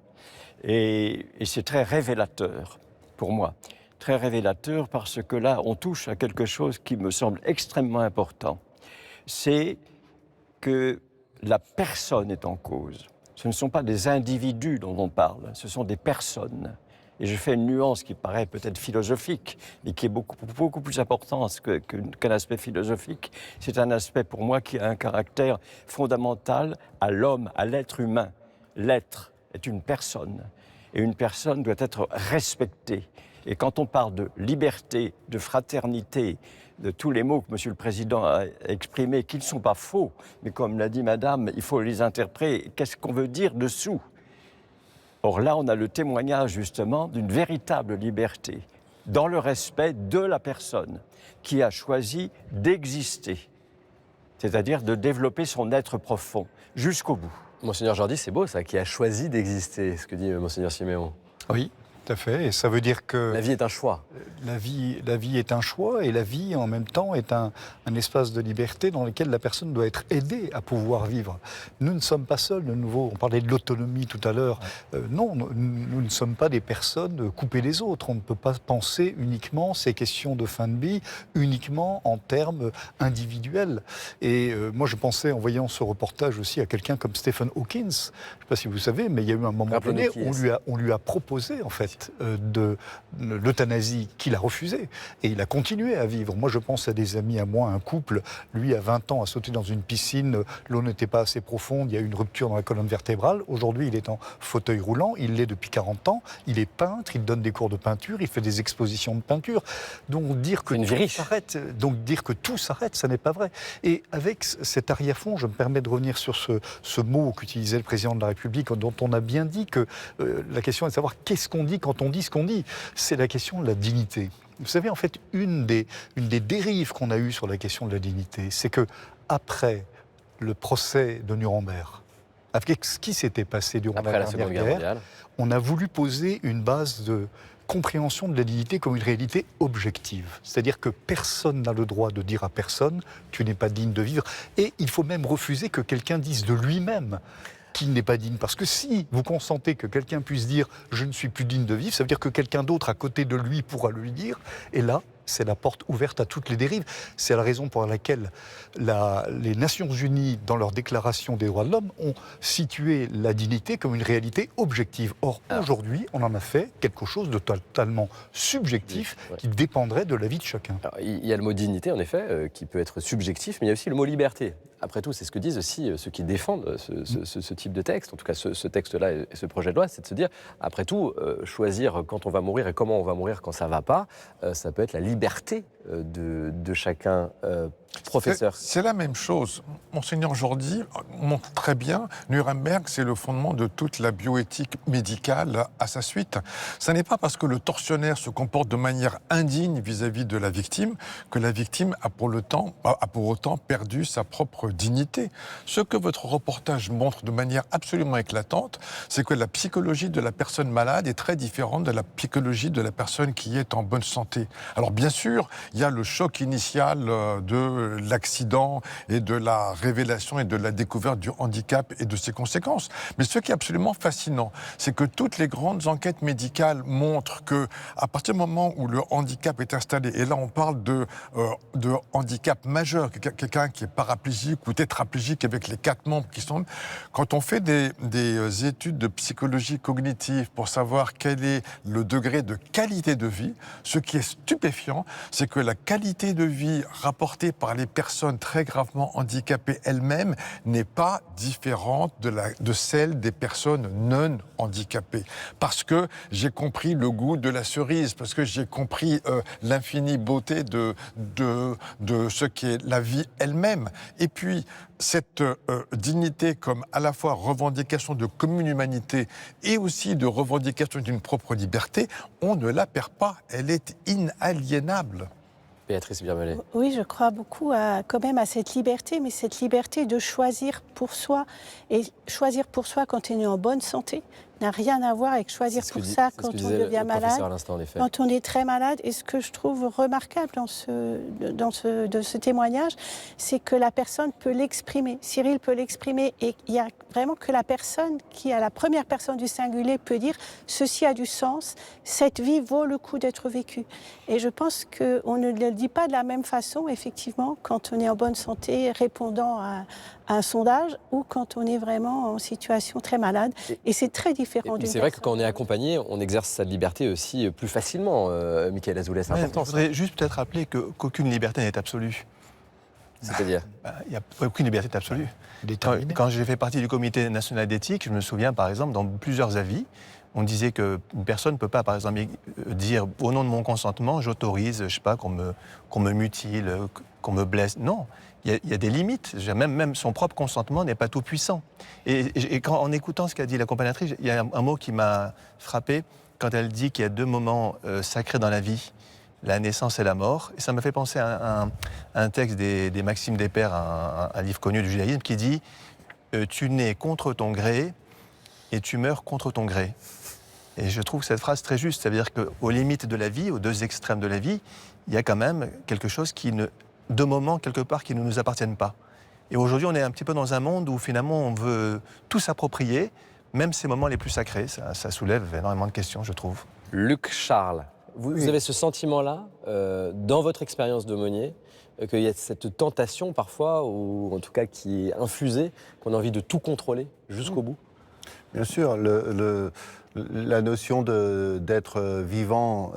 et c'est très révélateur pour moi. Très révélateur parce que là, on touche à quelque chose qui me semble extrêmement important. C'est que la personne est en cause. Ce ne sont pas des individus dont on parle, ce sont des personnes. Et je fais une nuance qui paraît peut-être philosophique, mais qui est beaucoup plus importante qu'un aspect philosophique. C'est un aspect pour moi qui a un caractère fondamental à l'homme, à l'être humain. L'être est une personne, et une personne doit être respectée. Et quand on parle de liberté, de fraternité, de tous les mots que M. le Président a exprimés, qui ne sont pas faux, mais comme l'a dit Madame, il faut les interpréter. Qu'est-ce qu'on veut dire dessous ? Or là, on a le témoignage justement d'une véritable liberté, dans le respect de la personne qui a choisi d'exister, c'est-à-dire de développer son être profond jusqu'au bout. Monseigneur Jordi, c'est beau ça, qui a choisi d'exister, ce que dit Monseigneur Siméon. Oui. Tout à fait, et ça veut dire que... La vie est un choix. La vie est un choix, et la vie, en même temps, est un espace de liberté dans lequel la personne doit être aidée à pouvoir vivre. Nous ne sommes pas seuls, de nouveau, on parlait de l'autonomie tout à l'heure. Non, nous ne sommes pas des personnes coupées des autres. On ne peut pas penser uniquement ces questions de fin de vie, uniquement en termes individuels. Et moi, je pensais, en voyant ce reportage aussi, à quelqu'un comme Stephen Hawking. Je ne sais pas si vous savez, mais il y a eu un moment donné où on lui a proposé, en fait, de l'euthanasie, qu'il a refusé. Et il a continué à vivre. Moi, je pense à des amis à moi, un couple, lui, à 20 ans, a sauté dans une piscine, l'eau n'était pas assez profonde, il y a eu une rupture dans la colonne vertébrale. Aujourd'hui, il est en fauteuil roulant, il l'est depuis 40 ans, il est peintre, il donne des cours de peinture, il fait des expositions de peinture. Donc dire que tout s'arrête, ça n'est pas vrai. Et avec cet arrière-fond, je me permets de revenir sur ce mot qu'utilisait le président de la République, dont on a bien dit que la question est de savoir qu'est-ce qu'on dit quand on dit ce qu'on dit. C'est la question de la dignité. Vous savez, en fait, une des dérives qu'on a eues sur la question de la dignité, c'est que après le procès de Nuremberg, avec ce qui s'était passé durant la dernière guerre, on a voulu poser une base de compréhension de la dignité comme une réalité objective. C'est-à-dire que personne n'a le droit de dire à personne « tu n'es pas digne de vivre ». Et il faut même refuser que quelqu'un dise de lui-même qu'il n'est pas digne. Parce que si vous consentez que quelqu'un puisse dire « je ne suis plus digne de vivre », ça veut dire que quelqu'un d'autre à côté de lui pourra le lui dire. Et là, c'est la porte ouverte à toutes les dérives. C'est la raison pour laquelle les Nations Unies, dans leur déclaration des droits de l'homme, ont situé la dignité comme une réalité objective. Or, aujourd'hui, on en a fait quelque chose de totalement subjectif qui dépendrait de la vie de chacun. Alors, il y a le mot dignité, en effet, qui peut être subjectif, mais il y a aussi le mot liberté. Après tout, c'est ce que disent aussi ceux qui défendent ce type de texte, en tout cas ce texte-là et ce projet de loi, c'est de se dire, après tout, choisir quand on va mourir et comment on va mourir quand ça ne va pas, ça peut être la liberté de chacun. Professeur. C'est la même chose. Monseigneur Jordi montre très bien, Nuremberg, c'est le fondement de toute la bioéthique médicale à sa suite. Ce n'est pas parce que le tortionnaire se comporte de manière indigne vis-à-vis de la victime que la victime a pour autant perdu sa propre dignité. Ce que votre reportage montre de manière absolument éclatante, c'est que la psychologie de la personne malade est très différente de la psychologie de la personne qui est en bonne santé. Alors bien sûr, il y a le choc initial de l'accident et de la révélation et de la découverte du handicap et de ses conséquences. Mais ce qui est absolument fascinant, c'est que toutes les grandes enquêtes médicales montrent que à partir du moment où le handicap est installé, et là on parle de handicap majeur, quelqu'un qui est paraplégique ou tétraplégique avec les 4 membres qui sont... Quand on fait des études de psychologie cognitive pour savoir quel est le degré de qualité de vie, ce qui est stupéfiant, c'est que la qualité de vie rapportée par les personnes très gravement handicapées elles-mêmes n'est pas différente de celle des personnes non handicapées. Parce que j'ai compris le goût de la cerise, parce que j'ai compris l'infinie beauté de ce qu'est la vie elle-même. Et puis, cette dignité comme à la fois revendication de commune humanité et aussi de revendication d'une propre liberté, on ne la perd pas, elle est inaliénable. Béatrice Birmelet. Oui, je crois beaucoup quand même à cette liberté, mais cette liberté de choisir pour soi. Et choisir pour soi quand on est en bonne santé n'a rien à voir avec choisir pour ça quand on devient malade, quand on est très malade. Et ce que je trouve remarquable dans ce témoignage, c'est que la personne peut l'exprimer. Cyril peut l'exprimer, et il y a vraiment que la personne qui, à la première personne du singulier, peut dire « ceci a du sens, cette vie vaut le coup d'être vécue ». Et je pense qu'on ne le dit pas de la même façon, effectivement, quand on est en bonne santé, répondant à un sondage, ou quand on est vraiment en situation très malade. Et c'est très différent d'une C'est vrai que quand on est accompagné, on exerce sa liberté aussi plus facilement. Michael Azoulay, c'est important. Je voudrais juste peut-être rappeler qu'aucune liberté n'est absolue. C'est-à-dire aucune liberté n'est absolue. Quand j'ai fait partie du comité national d'éthique, je me souviens par exemple, dans plusieurs avis, on disait qu'une personne ne peut pas, par exemple, dire au nom de mon consentement, j'autorise, je sais pas, qu'on me mutile, qu'on me blesse. Non, il y a des limites. Même son propre consentement n'est pas tout puissant. Et en écoutant ce qu'a dit l'accompagnatrice, il y a un mot qui m'a frappé quand elle dit qu'il y a 2 moments sacrés dans la vie, la naissance et la mort. Et ça m'a fait penser à un texte des Maximes des Pères, un livre connu du judaïsme, qui dit « Tu nais contre ton gré et tu meurs contre ton gré ». Et je trouve cette phrase très juste. Ça veut dire qu'aux limites de la vie, aux deux extrêmes de la vie, il y a quand même quelque chose de moments, quelque part, qui ne nous appartiennent pas. Et aujourd'hui, on est un petit peu dans un monde où finalement on veut tout s'approprier, même ces moments les plus sacrés. Ça soulève énormément de questions, je trouve. Luc Charles, vous avez ce sentiment-là, dans votre expérience d'aumônier, qu'il y a cette tentation parfois, ou en tout cas qui est infusée, qu'on a envie de tout contrôler jusqu'au bout? Bien sûr, la notion d'être vivant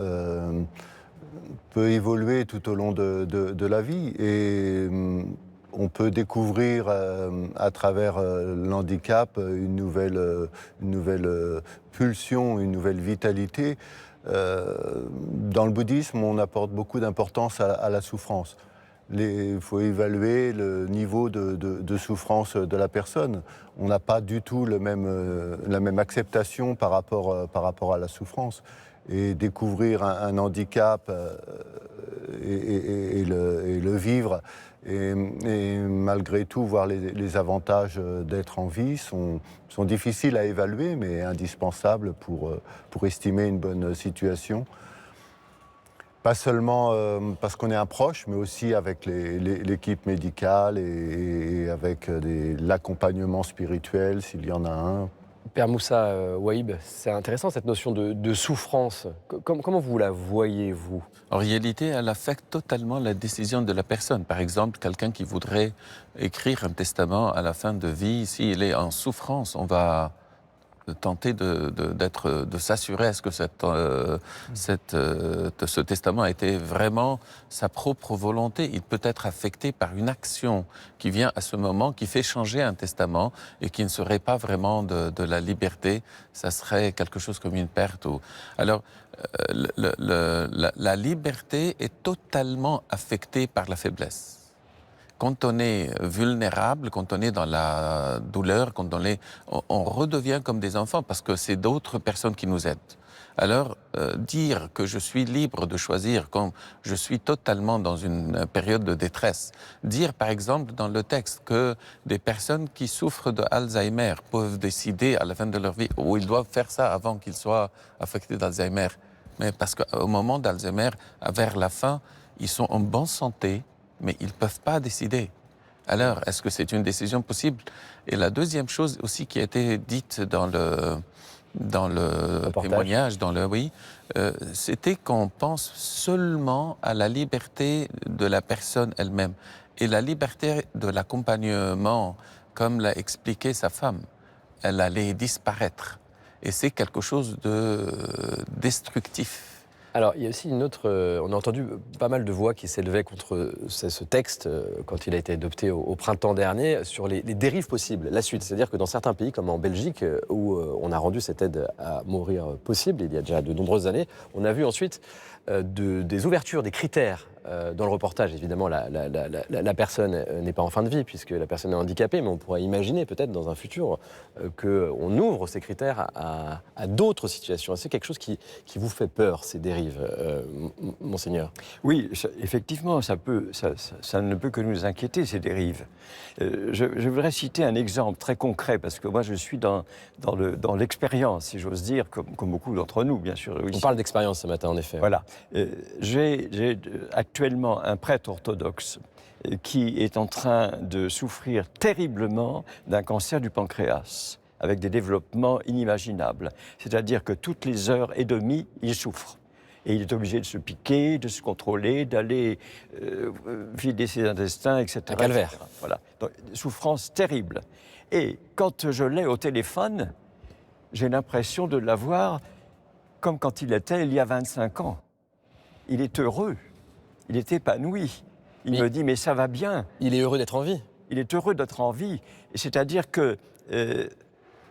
peut évoluer tout au long de la vie. Et on peut découvrir à travers l'handicap une nouvelle pulsion, une nouvelle vitalité. Dans le bouddhisme, on apporte beaucoup d'importance à la souffrance. Il faut évaluer le niveau de souffrance de la personne. On n'a pas du tout la même acceptation par rapport à la souffrance. Et découvrir un handicap et le vivre, et malgré tout voir les avantages d'être en vie sont difficiles à évaluer, mais indispensables pour estimer une bonne situation. Pas seulement parce qu'on est un proche, mais aussi avec l'équipe médicale et avec l'accompagnement spirituel, s'il y en a un. Père Moussa Wahib, c'est intéressant cette notion de souffrance. Comment vous la voyez, vous? En réalité, elle affecte totalement la décision de la personne. Par exemple, quelqu'un qui voudrait écrire un testament à la fin de vie, s'il est en souffrance, on va tenter de s'assurer à ce que ce testament a été vraiment sa propre volonté. Il peut être affecté par une action qui vient à ce moment, qui fait changer un testament et qui ne serait pas vraiment de la liberté. Ça serait quelque chose comme une perte. Alors, la liberté est totalement affectée par la faiblesse. Quand on est vulnérable, quand on est dans la douleur, on redevient comme des enfants parce que c'est d'autres personnes qui nous aident. Alors, dire que je suis libre de choisir quand je suis totalement dans une période de détresse, dire par exemple dans le texte que des personnes qui souffrent de Alzheimer peuvent décider à la fin de leur vie, ou ils doivent faire ça avant qu'ils soient affectés d'Alzheimer, mais parce qu'au moment d'Alzheimer, vers la fin, ils sont en bonne santé, mais ils ne peuvent pas décider. Alors, est-ce que c'est une décision possible? Et la deuxième chose aussi qui a été dite dans le témoignage, c'était qu'on pense seulement à la liberté de la personne elle-même. Et la liberté de l'accompagnement, comme l'a expliqué sa femme, elle allait disparaître. Et c'est quelque chose de destructif. Alors, il y a aussi une autre... on a entendu pas mal de voix qui s'élevaient contre ce texte, quand il a été adopté au printemps dernier, sur les dérives possibles, la suite. C'est-à-dire que dans certains pays, comme en Belgique, où on a rendu cette aide à mourir possible, il y a déjà de nombreuses années, on a vu ensuite des ouvertures, des critères. Dans le reportage, évidemment, la personne n'est pas en fin de vie, puisque la personne est handicapée, mais on pourrait imaginer peut-être dans un futur qu'on ouvre ces critères à d'autres situations. C'est quelque chose qui vous fait peur, ces dérives, Monseigneur? Oui, effectivement, ça ne peut que nous inquiéter, ces dérives. Je voudrais citer un exemple très concret, parce que moi je suis dans l'expérience, si j'ose dire, comme beaucoup d'entre nous, bien sûr. On parle d'expérience ce matin, en effet. Voilà. J'ai actuellement un prêtre orthodoxe qui est en train de souffrir terriblement d'un cancer du pancréas, avec des développements inimaginables. C'est-à-dire que toutes les heures et demie, il souffre. Et il est obligé de se piquer, de se contrôler, d'aller vider ses intestins, etc. Un calvaire. Etc. Voilà. Donc, souffrance terrible. Et quand je l'ai au téléphone, j'ai l'impression de l'avoir comme quand il était il y a 25 ans. Il est heureux, il est épanoui. Il me dit, mais ça va bien. Il est heureux d'être en vie. Il est heureux d'être en vie. C'est-à-dire que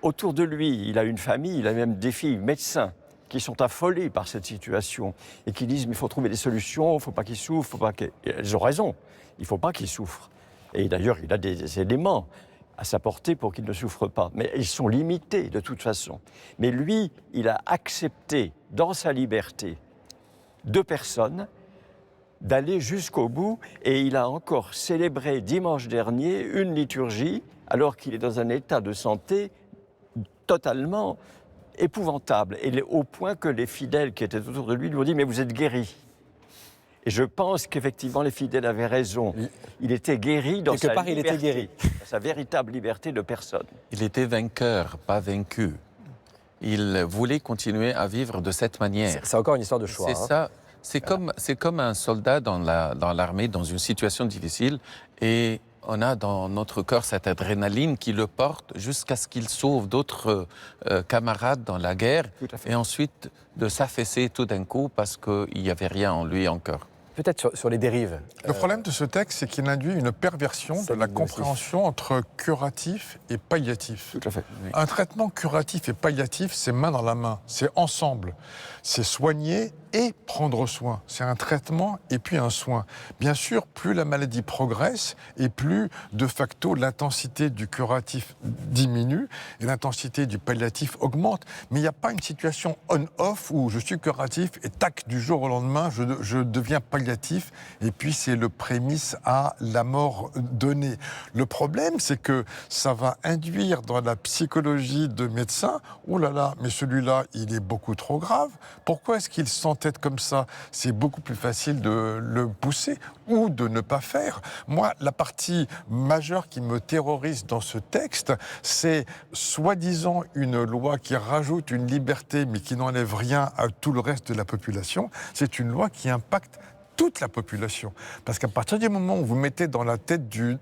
autour de lui, il a une famille, il a même des filles médecins qui sont affolés par cette situation et qui disent, mais il faut trouver des solutions, il ne faut pas qu'il souffre, elles ont raison, il ne faut pas qu'il souffre. Et d'ailleurs, il a des éléments à sa portée pour qu'il ne souffre pas. Mais ils sont limités de toute façon. Mais lui, il a accepté, dans sa liberté, 2 personnes, d'aller jusqu'au bout, et il a encore célébré dimanche dernier une liturgie, alors qu'il est dans un état de santé totalement épouvantable, et au point que les fidèles qui étaient autour de lui lui ont dit « mais vous êtes guéri ». Et je pense qu'effectivement les fidèles avaient raison. Il était guéri dans sa liberté, il était guéri. sa véritable liberté de personne. Il était vainqueur, pas vaincu. Il voulait continuer à vivre de cette manière. C'est encore une histoire de choix. C'est ça. C'est comme un soldat dans l'armée, dans une situation difficile, et on a dans notre corps cette adrénaline qui le porte jusqu'à ce qu'il sauve d'autres camarades dans la guerre, et ensuite de s'affaisser tout d'un coup parce qu'il n'y avait rien en lui encore. Peut-être sur les dérives. Le problème de ce texte, c'est qu'il induit une perversion de la compréhension entre curatif et palliatif. Tout à fait. Oui. Un traitement curatif et palliatif, c'est main dans la main, c'est ensemble. C'est soigner et prendre soin. C'est un traitement et puis un soin. Bien sûr, plus la maladie progresse et plus, de facto, l'intensité du curatif diminue et l'intensité du palliatif augmente. Mais il n'y a pas une situation on-off où je suis curatif et tac, du jour au lendemain, je deviens palliatif et puis c'est le prémisse à la mort donnée. Le problème, c'est que ça va induire dans la psychologie de médecins, oh là là, mais celui-là, il est beaucoup trop grave. Pourquoi est-ce qu'il s'entête comme ça? C'est beaucoup plus facile de le pousser ou de ne pas faire. Moi, la partie majeure qui me terrorise dans ce texte, c'est soi-disant une loi qui rajoute une liberté mais qui n'enlève rien à tout le reste de la population. C'est une loi qui impacte toute la population. Parce qu'à partir du moment où vous mettez dans la tête du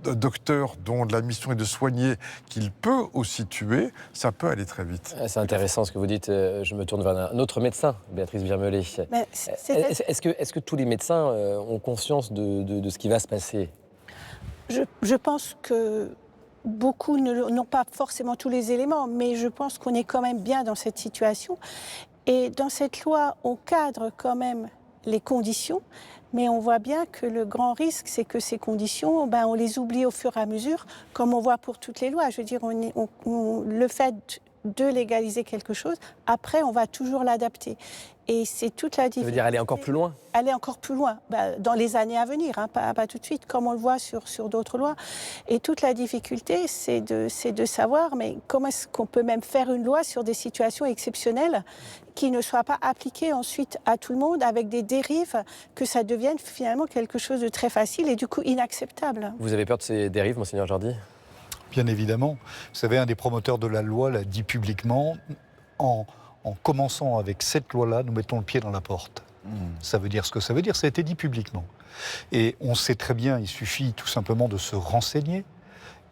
docteur dont la mission est de soigner qu'il peut aussi tuer, ça peut aller très vite. C'est intéressant ce que vous dites. Je me tourne vers un autre médecin, Béatrice Birmelé. Est-ce que tous les médecins ont conscience de ce qui va se passer? Je pense que beaucoup n'ont pas forcément tous les éléments, mais je pense qu'on est quand même bien dans cette situation. Et dans cette loi, on cadre quand même les conditions, mais on voit bien que le grand risque, c'est que ces conditions, on les oublie au fur et à mesure, comme on voit pour toutes les lois. Je veux dire, le fait de légaliser quelque chose, après, on va toujours l'adapter. Et c'est toute la différence. Ça veut dire aller encore plus loin? Aller encore plus loin, dans les années à venir, pas tout de suite, comme on le voit sur d'autres lois. Et toute la difficulté, c'est de savoir, mais comment est-ce qu'on peut même faire une loi sur des situations exceptionnelles qui ne soient pas appliquées ensuite à tout le monde, avec des dérives, que ça devienne finalement quelque chose de très facile et du coup inacceptable. Vous avez peur de ces dérives, Monseigneur Jordi? Bien évidemment. Vous savez, un des promoteurs de la loi l'a dit publiquement, en commençant avec cette loi-là, nous mettons le pied dans la porte. Ça veut dire ce que ça veut dire, ça a été dit publiquement. Et on sait très bien, il suffit tout simplement de se renseigner.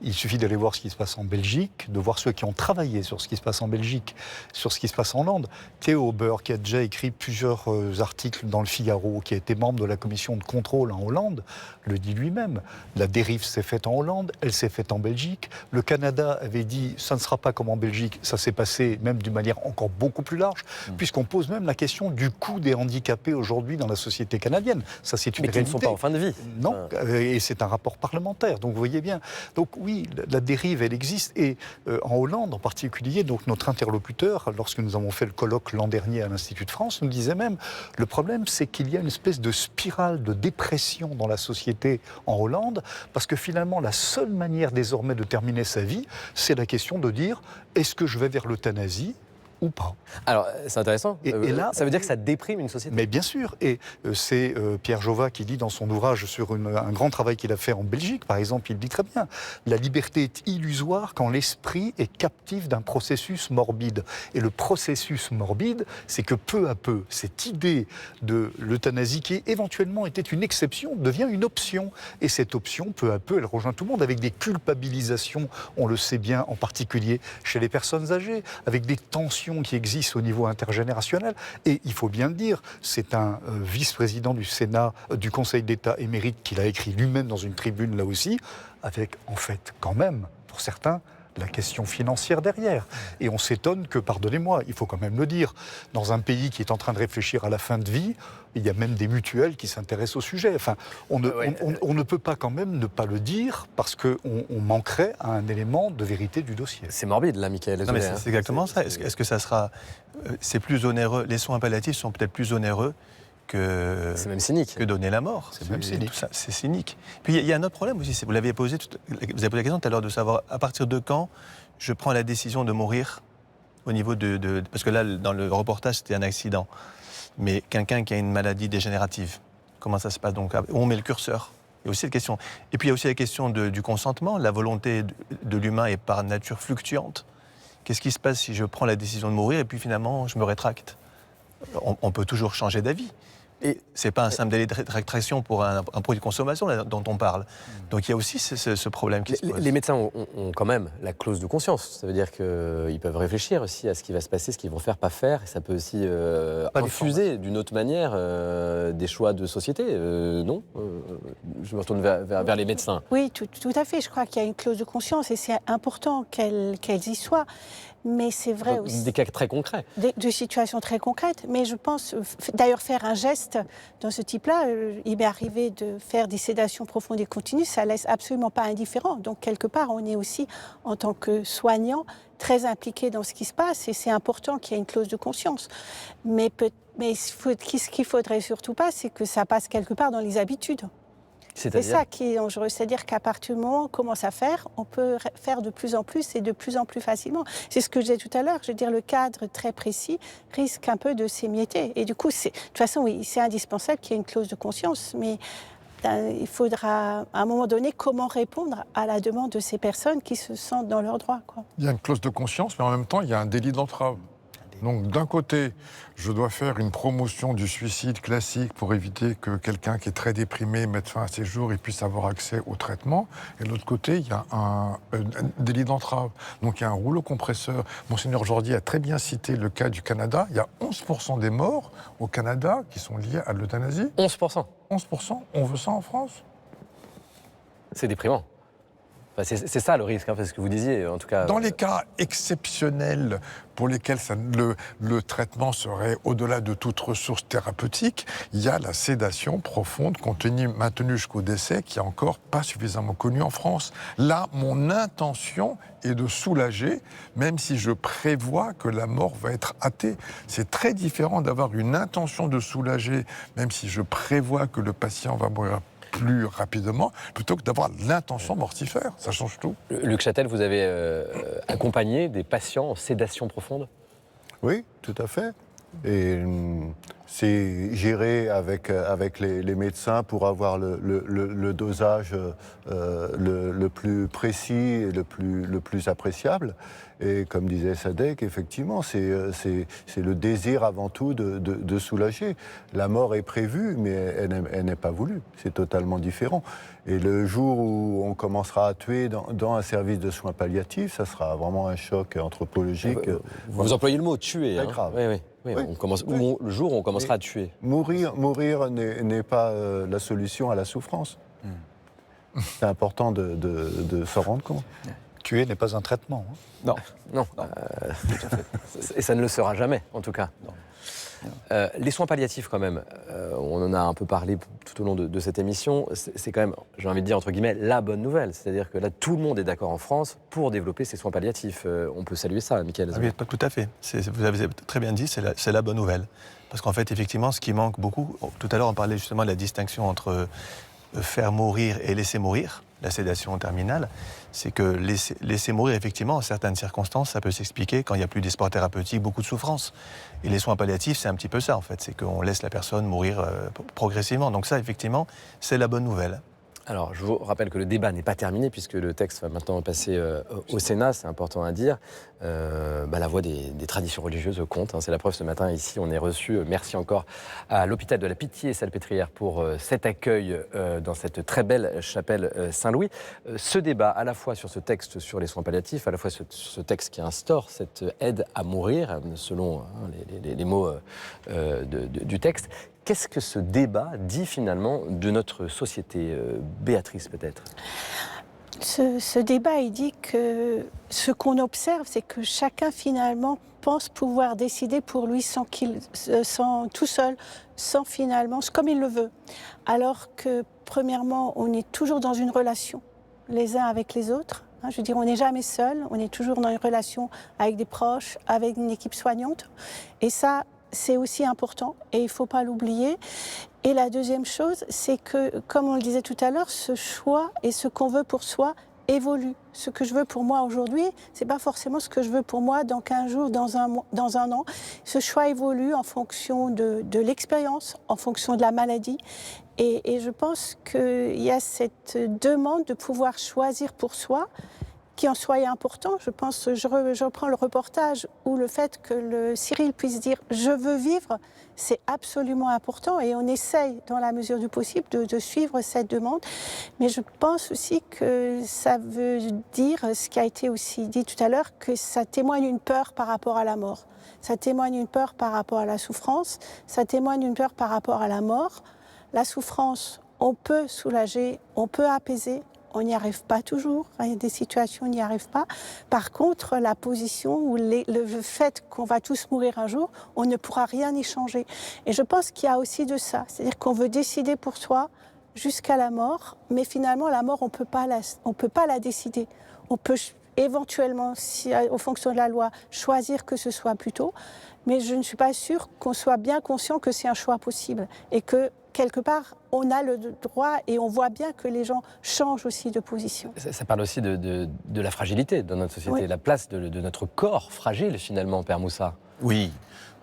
Il suffit d'aller voir ce qui se passe en Belgique, de voir ceux qui ont travaillé sur ce qui se passe en Belgique, sur ce qui se passe en Hollande. Théo Auber, qui a déjà écrit plusieurs articles dans le Figaro, qui a été membre de la commission de contrôle en Hollande, le dit lui-même. La dérive s'est faite en Hollande, elle s'est faite en Belgique. Le Canada avait dit, ça ne sera pas comme en Belgique, ça s'est passé même d'une manière encore beaucoup plus large, puisqu'on pose même la question du coût des handicapés aujourd'hui dans la société canadienne. Ça, c'est une réalité. Mais qui ne sont pas en fin de vie. Non, et c'est un rapport parlementaire, donc vous voyez bien. Donc oui, la dérive, elle existe. Et en Hollande, en particulier, donc notre interlocuteur, lorsque nous avons fait le colloque l'an dernier à l'Institut de France, nous disait même, le problème, c'est qu'il y a une espèce de spirale de dépression dans la société en Hollande, parce que finalement, la seule manière désormais de terminer sa vie, c'est la question de dire, est-ce que je vais vers l'euthanasie ou pas. Alors, c'est intéressant. Et là, ça veut dire que ça déprime une société. Mais bien sûr. Et c'est Pierre Jova qui dit dans son ouvrage sur un grand travail qu'il a fait en Belgique, par exemple, il dit très bien, la liberté est illusoire quand l'esprit est captif d'un processus morbide. Et le processus morbide, c'est que peu à peu, cette idée de l'euthanasie, qui éventuellement était une exception, devient une option. Et cette option, peu à peu, elle rejoint tout le monde, avec des culpabilisations, on le sait bien, en particulier chez les personnes âgées, avec des tensions qui existe au niveau intergénérationnel. Et il faut bien le dire, c'est un vice-président du Sénat, du Conseil d'État émérite, qui l'a écrit lui-même dans une tribune là aussi, avec en fait quand même, pour certains, la question financière derrière. Et on s'étonne que, pardonnez-moi, il faut quand même le dire, dans un pays qui est en train de réfléchir à la fin de vie, il y a même des mutuelles qui s'intéressent au sujet. Enfin, on ne peut pas quand même ne pas le dire parce qu'on manquerait à un élément de vérité du dossier. C'est morbide, là, Michael. Non, mais c'est exactement ça. Est-ce que ça sera... c'est plus onéreux, les soins palliatifs sont peut-être plus onéreux que... C'est même cynique. Que donner la mort. C'est même cynique. C'est cynique. Puis il y a un autre problème aussi, vous l'avez posé, vous avez posé la question tout à l'heure de savoir à partir de quand je prends la décision de mourir au niveau parce que là, dans le reportage, c'était un accident. Mais quelqu'un qui a une maladie dégénérative, comment ça se passe donc? Où on met le curseur? Il y a aussi la question. Et puis il y a aussi la question du consentement. La volonté de l'humain est par nature fluctuante. Qu'est-ce qui se passe si je prends la décision de mourir et puis finalement je me rétracte? On peut toujours changer d'avis. Et ce n'est pas un simple délai de rétraction pour un produit de consommation là, dont on parle. Donc il y a aussi ce problème qui se pose. Les médecins ont quand même la clause de conscience. Ça veut dire qu'ils peuvent réfléchir aussi à ce qui va se passer, ce qu'ils vont faire, pas faire. Et ça peut aussi infuser d'une autre manière des choix de société. Non je me retourne vers les médecins. Oui, tout à fait. Je crois qu'il y a une clause de conscience et c'est important qu'elles y soient. Mais c'est vrai Donc, aussi. Des cas très concrets. De situations très concrètes. Mais je pense, d'ailleurs, faire un geste dans ce type-là, il m'est arrivé de faire des sédations profondes et continues, ça laisse absolument pas indifférent. Donc, quelque part, on est aussi, en tant que soignant, très impliqué dans ce qui se passe et c'est important qu'il y ait une clause de conscience. Mais ce qu'il faudrait surtout pas, c'est que ça passe quelque part dans les habitudes. C'est ça qui est dangereux, c'est-à-dire qu'à partir du moment où on commence à faire, on peut faire de plus en plus et de plus en plus facilement. C'est ce que je disais tout à l'heure, je veux dire, le cadre très précis risque un peu de s'émietter. Et du coup, de toute façon, oui, c'est indispensable qu'il y ait une clause de conscience, mais il faudra, à un moment donné, comment répondre à la demande de ces personnes qui se sentent dans leurs droits, quoi. Il y a une clause de conscience, mais en même temps, il y a un délit d'entrave. Donc d'un côté, je dois faire une promotion du suicide classique pour éviter que quelqu'un qui est très déprimé mette fin à ses jours et puisse avoir accès au traitement. Et de l'autre côté, il y a un délit d'entrave. Donc il y a un rouleau compresseur. Monseigneur Jordi a très bien cité le cas du Canada. Il y a 11% des morts au Canada qui sont liés à l'euthanasie. 11%. 11%. On veut ça en France? C'est déprimant. Enfin, c'est ça le risque, c'est ce que vous disiez, en tout cas. Dans les cas exceptionnels pour lesquels le traitement serait au-delà de toute ressource thérapeutique, il y a la sédation profonde maintenue jusqu'au décès qui n'est encore pas suffisamment connue en France. Là, mon intention est de soulager, même si je prévois que la mort va être hâtée. C'est très différent d'avoir une intention de soulager, même si je prévois que le patient va mourir plus rapidement, plutôt que d'avoir l'intention mortifère. Ça change tout. Luc Châtel, vous avez accompagné des patients en sédation profonde? Oui, tout à fait. Et c'est géré avec les médecins pour avoir le dosage le plus précis et le plus appréciable. Et comme disait Sadek, effectivement, c'est le désir avant tout de soulager. La mort est prévue, mais elle n'est pas voulue. C'est totalement différent. Et le jour où on commencera à tuer dans un service de soins palliatifs, ça sera vraiment un choc anthropologique. Vous employez le mot tuer. Très grave. Oui. Le jour où on commencera à tuer. Mourir n'est pas la solution à la souffrance. C'est important de s'en rendre compte. Tuer n'est pas un traitement. Non. Tout à fait. Et ça ne le sera jamais, en tout cas. Les soins palliatifs, quand même, on en a un peu parlé tout au long de cette émission, c'est quand même, j'ai envie de dire, entre guillemets, la bonne nouvelle. C'est-à-dire que là, tout le monde est d'accord en France pour développer ces soins palliatifs. On peut saluer ça, Michael. Oui, tout à fait. Vous avez très bien dit, c'est la bonne nouvelle. Parce qu'en fait, effectivement, ce qui manque beaucoup, tout à l'heure, on parlait justement de la distinction entre faire mourir et laisser mourir, la sédation terminale, c'est que laisser mourir, effectivement, en certaines circonstances, ça peut s'expliquer quand il n'y a plus d'espoir thérapeutique, beaucoup de souffrance. Et les soins palliatifs, c'est un petit peu ça, en fait, c'est qu'on laisse la personne mourir progressivement. Donc ça, effectivement, c'est la bonne nouvelle. Alors, je vous rappelle que le débat n'est pas terminé puisque le texte va maintenant passer au Sénat, c'est important à dire. La voix des traditions religieuses compte, c'est la preuve ce matin ici. On est reçu, merci encore à l'hôpital de la Pitié-Salpêtrière pour cet accueil dans cette très belle chapelle Saint-Louis. Ce débat à la fois sur ce texte sur les soins palliatifs, à la fois sur ce texte qui instaure cette aide à mourir, selon les mots du texte. Qu'est-ce que ce débat dit finalement de notre société? Béatrice, peut-être? Ce débat, il dit que ce qu'on observe, c'est que chacun finalement pense pouvoir décider pour lui tout seul, sans finalement, comme il le veut. Alors que, premièrement, on est toujours dans une relation, les uns avec les autres. Je veux dire, on n'est jamais seul, on est toujours dans une relation avec des proches, avec une équipe soignante. Et ça, c'est aussi important et il ne faut pas l'oublier. Et la deuxième chose, c'est que, comme on le disait tout à l'heure, ce choix et ce qu'on veut pour soi évolue. Ce que je veux pour moi aujourd'hui, ce n'est pas forcément ce que je veux pour moi dans 15 jours, dans un an. Ce choix évolue en fonction de l'expérience, en fonction de la maladie. Et je pense qu'il y a cette demande de pouvoir choisir pour soi qui en soit important. Je pense, je reprends le reportage où le fait que le Cyril puisse dire « je veux vivre », c'est absolument important et on essaye, dans la mesure du possible, de suivre cette demande. Mais je pense aussi que ça veut dire, ce qui a été aussi dit tout à l'heure, que ça témoigne une peur par rapport à la mort. Ça témoigne une peur par rapport à la souffrance, ça témoigne une peur par rapport à la mort. La souffrance, on peut soulager, on peut apaiser. On n'y arrive pas toujours, il y a des situations où on n'y arrive pas. Par contre, la position ou le fait qu'on va tous mourir un jour, on ne pourra rien y changer. Et je pense qu'il y a aussi de ça, c'est-à-dire qu'on veut décider pour soi jusqu'à la mort, mais finalement la mort, on peut pas la décider. On peut éventuellement, si, en fonction de la loi, choisir que ce soit plus tôt, mais je ne suis pas sûre qu'on soit bien conscient que c'est un choix possible et que quelque part, on a le droit et on voit bien que les gens changent aussi de position. Ça parle aussi de la fragilité dans notre société, la place de notre corps fragile finalement, Père Moussa. Oui,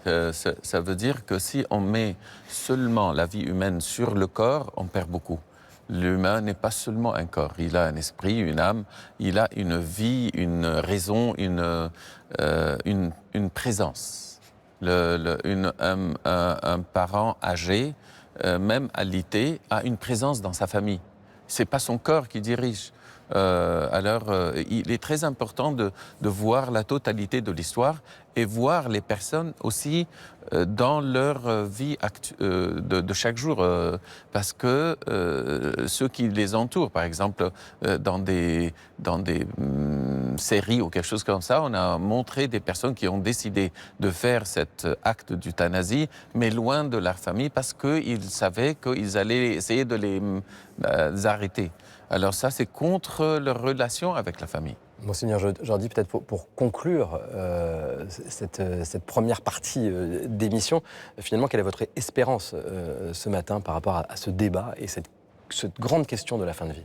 ça veut dire que si on met seulement la vie humaine sur le corps, on perd beaucoup. L'humain n'est pas seulement un corps, il a un esprit, une âme, il a une vie, une raison, une présence. Un parent âgé, même alité, a une présence dans sa famille. Ce n'est pas son corps qui dirige. Il est très important de voir la totalité de l'histoire et voir les personnes aussi dans leur vie de chaque jour. Parce que ceux qui les entourent, par exemple, dans des séries ou quelque chose comme ça, on a montré des personnes qui ont décidé de faire cet acte d'euthanasie, mais loin de leur famille, parce qu'ils savaient qu'ils allaient essayer de les arrêter. Alors ça, c'est contre leur relation avec la famille. Monseigneur Jordi, peut-être pour conclure cette première partie d'émission, finalement, quelle est votre espérance ce matin par rapport à ce débat et cette grande question de la fin de vie ?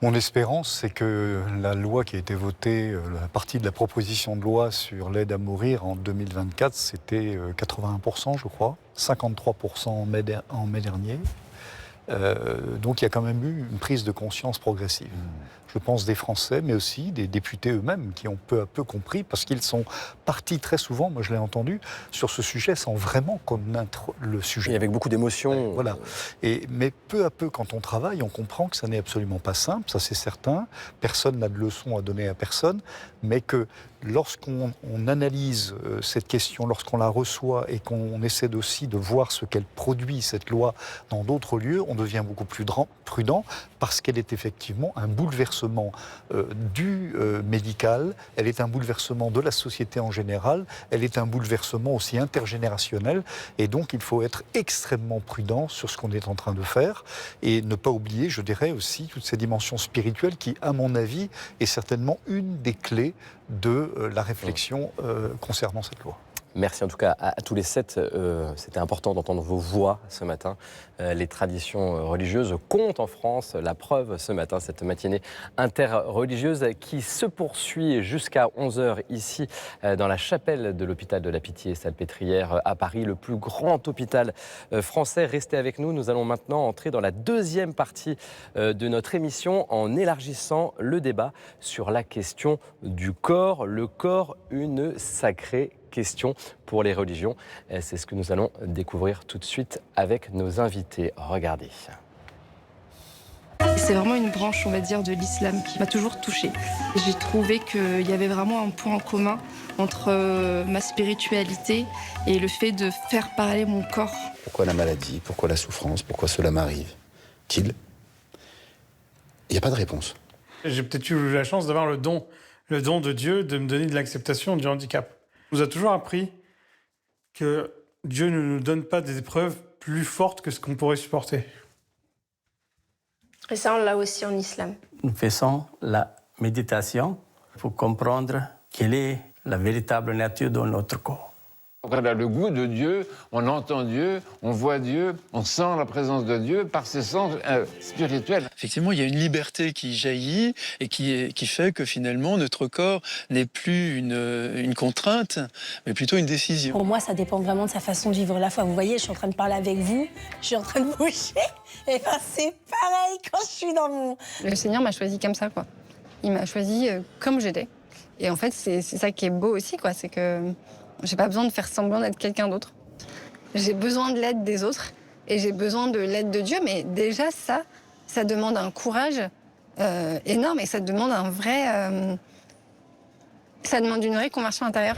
Mon espérance, c'est que la loi qui a été votée, la partie de la proposition de loi sur l'aide à mourir en 2024, c'était 81%, je crois, 53% en mai dernier. Donc il y a quand même eu une prise de conscience progressive. Je pense des Français, mais aussi des députés eux-mêmes qui ont peu à peu compris, parce qu'ils sont partis très souvent, moi je l'ai entendu, sur ce sujet sans vraiment connaître le sujet. Et avec beaucoup d'émotions. Voilà. Mais peu à peu, quand on travaille, on comprend que ça n'est absolument pas simple, ça c'est certain. Personne n'a de leçons à donner à personne, mais que lorsqu'on analyse cette question, lorsqu'on la reçoit et qu'on essaie aussi de voir ce qu'elle produit, cette loi, dans d'autres lieux, on devient beaucoup plus prudent parce qu'elle est effectivement un bouleversement du médical, elle est un bouleversement de la société en général, elle est un bouleversement aussi intergénérationnel et donc il faut être extrêmement prudent sur ce qu'on est en train de faire et ne pas oublier, je dirais aussi, toutes ces dimensions spirituelles qui, à mon avis, est certainement une des clés de la réflexion concernant cette loi. Merci en tout cas à tous les 7. C'était important d'entendre vos voix ce matin. Les traditions religieuses comptent en France. La preuve ce matin, cette matinée interreligieuse qui se poursuit jusqu'à 11h ici dans la chapelle de l'hôpital de la Pitié-Salpêtrière à Paris, le plus grand hôpital français. Restez avec nous. Nous allons maintenant entrer dans la deuxième partie de notre émission en élargissant le débat sur la question du corps. Le corps, une sacrée question pour les religions. C'est ce que nous allons découvrir tout de suite avec nos invités. Regardez. C'est vraiment une branche, on va dire, de l'islam qui m'a toujours touchée. J'ai trouvé qu'il y avait vraiment un point en commun entre ma spiritualité et le fait de faire parler mon corps. Pourquoi la maladie? Pourquoi la souffrance? Pourquoi cela m'arrive-t-il? Il n'y a pas de réponse. J'ai peut-être eu la chance d'avoir le don de Dieu de me donner de l'acceptation du handicap. On nous a toujours appris que Dieu ne nous donne pas des épreuves plus fortes que ce qu'on pourrait supporter. Et ça, on l'a aussi en islam. Nous faisons la méditation pour comprendre quelle est la véritable nature de notre corps. On a le goût de Dieu, on entend Dieu, on voit Dieu, on sent la présence de Dieu par ses sens spirituels. Effectivement, il y a une liberté qui jaillit et qui fait que finalement notre corps n'est plus une contrainte, mais plutôt une décision. Pour moi, ça dépend vraiment de sa façon de vivre la foi. Vous voyez, je suis en train de parler avec vous, je suis en train de bouger, et ben c'est pareil quand je suis dans mon... Le Seigneur m'a choisi comme ça, quoi. Il m'a choisi comme j'étais. Et en fait, c'est ça qui est beau aussi, quoi. C'est que j'ai pas besoin de faire semblant d'être quelqu'un d'autre. J'ai besoin de l'aide des autres et j'ai besoin de l'aide de Dieu. Mais déjà, ça demande un courage énorme et ça demande ça demande une vraie conversion intérieure.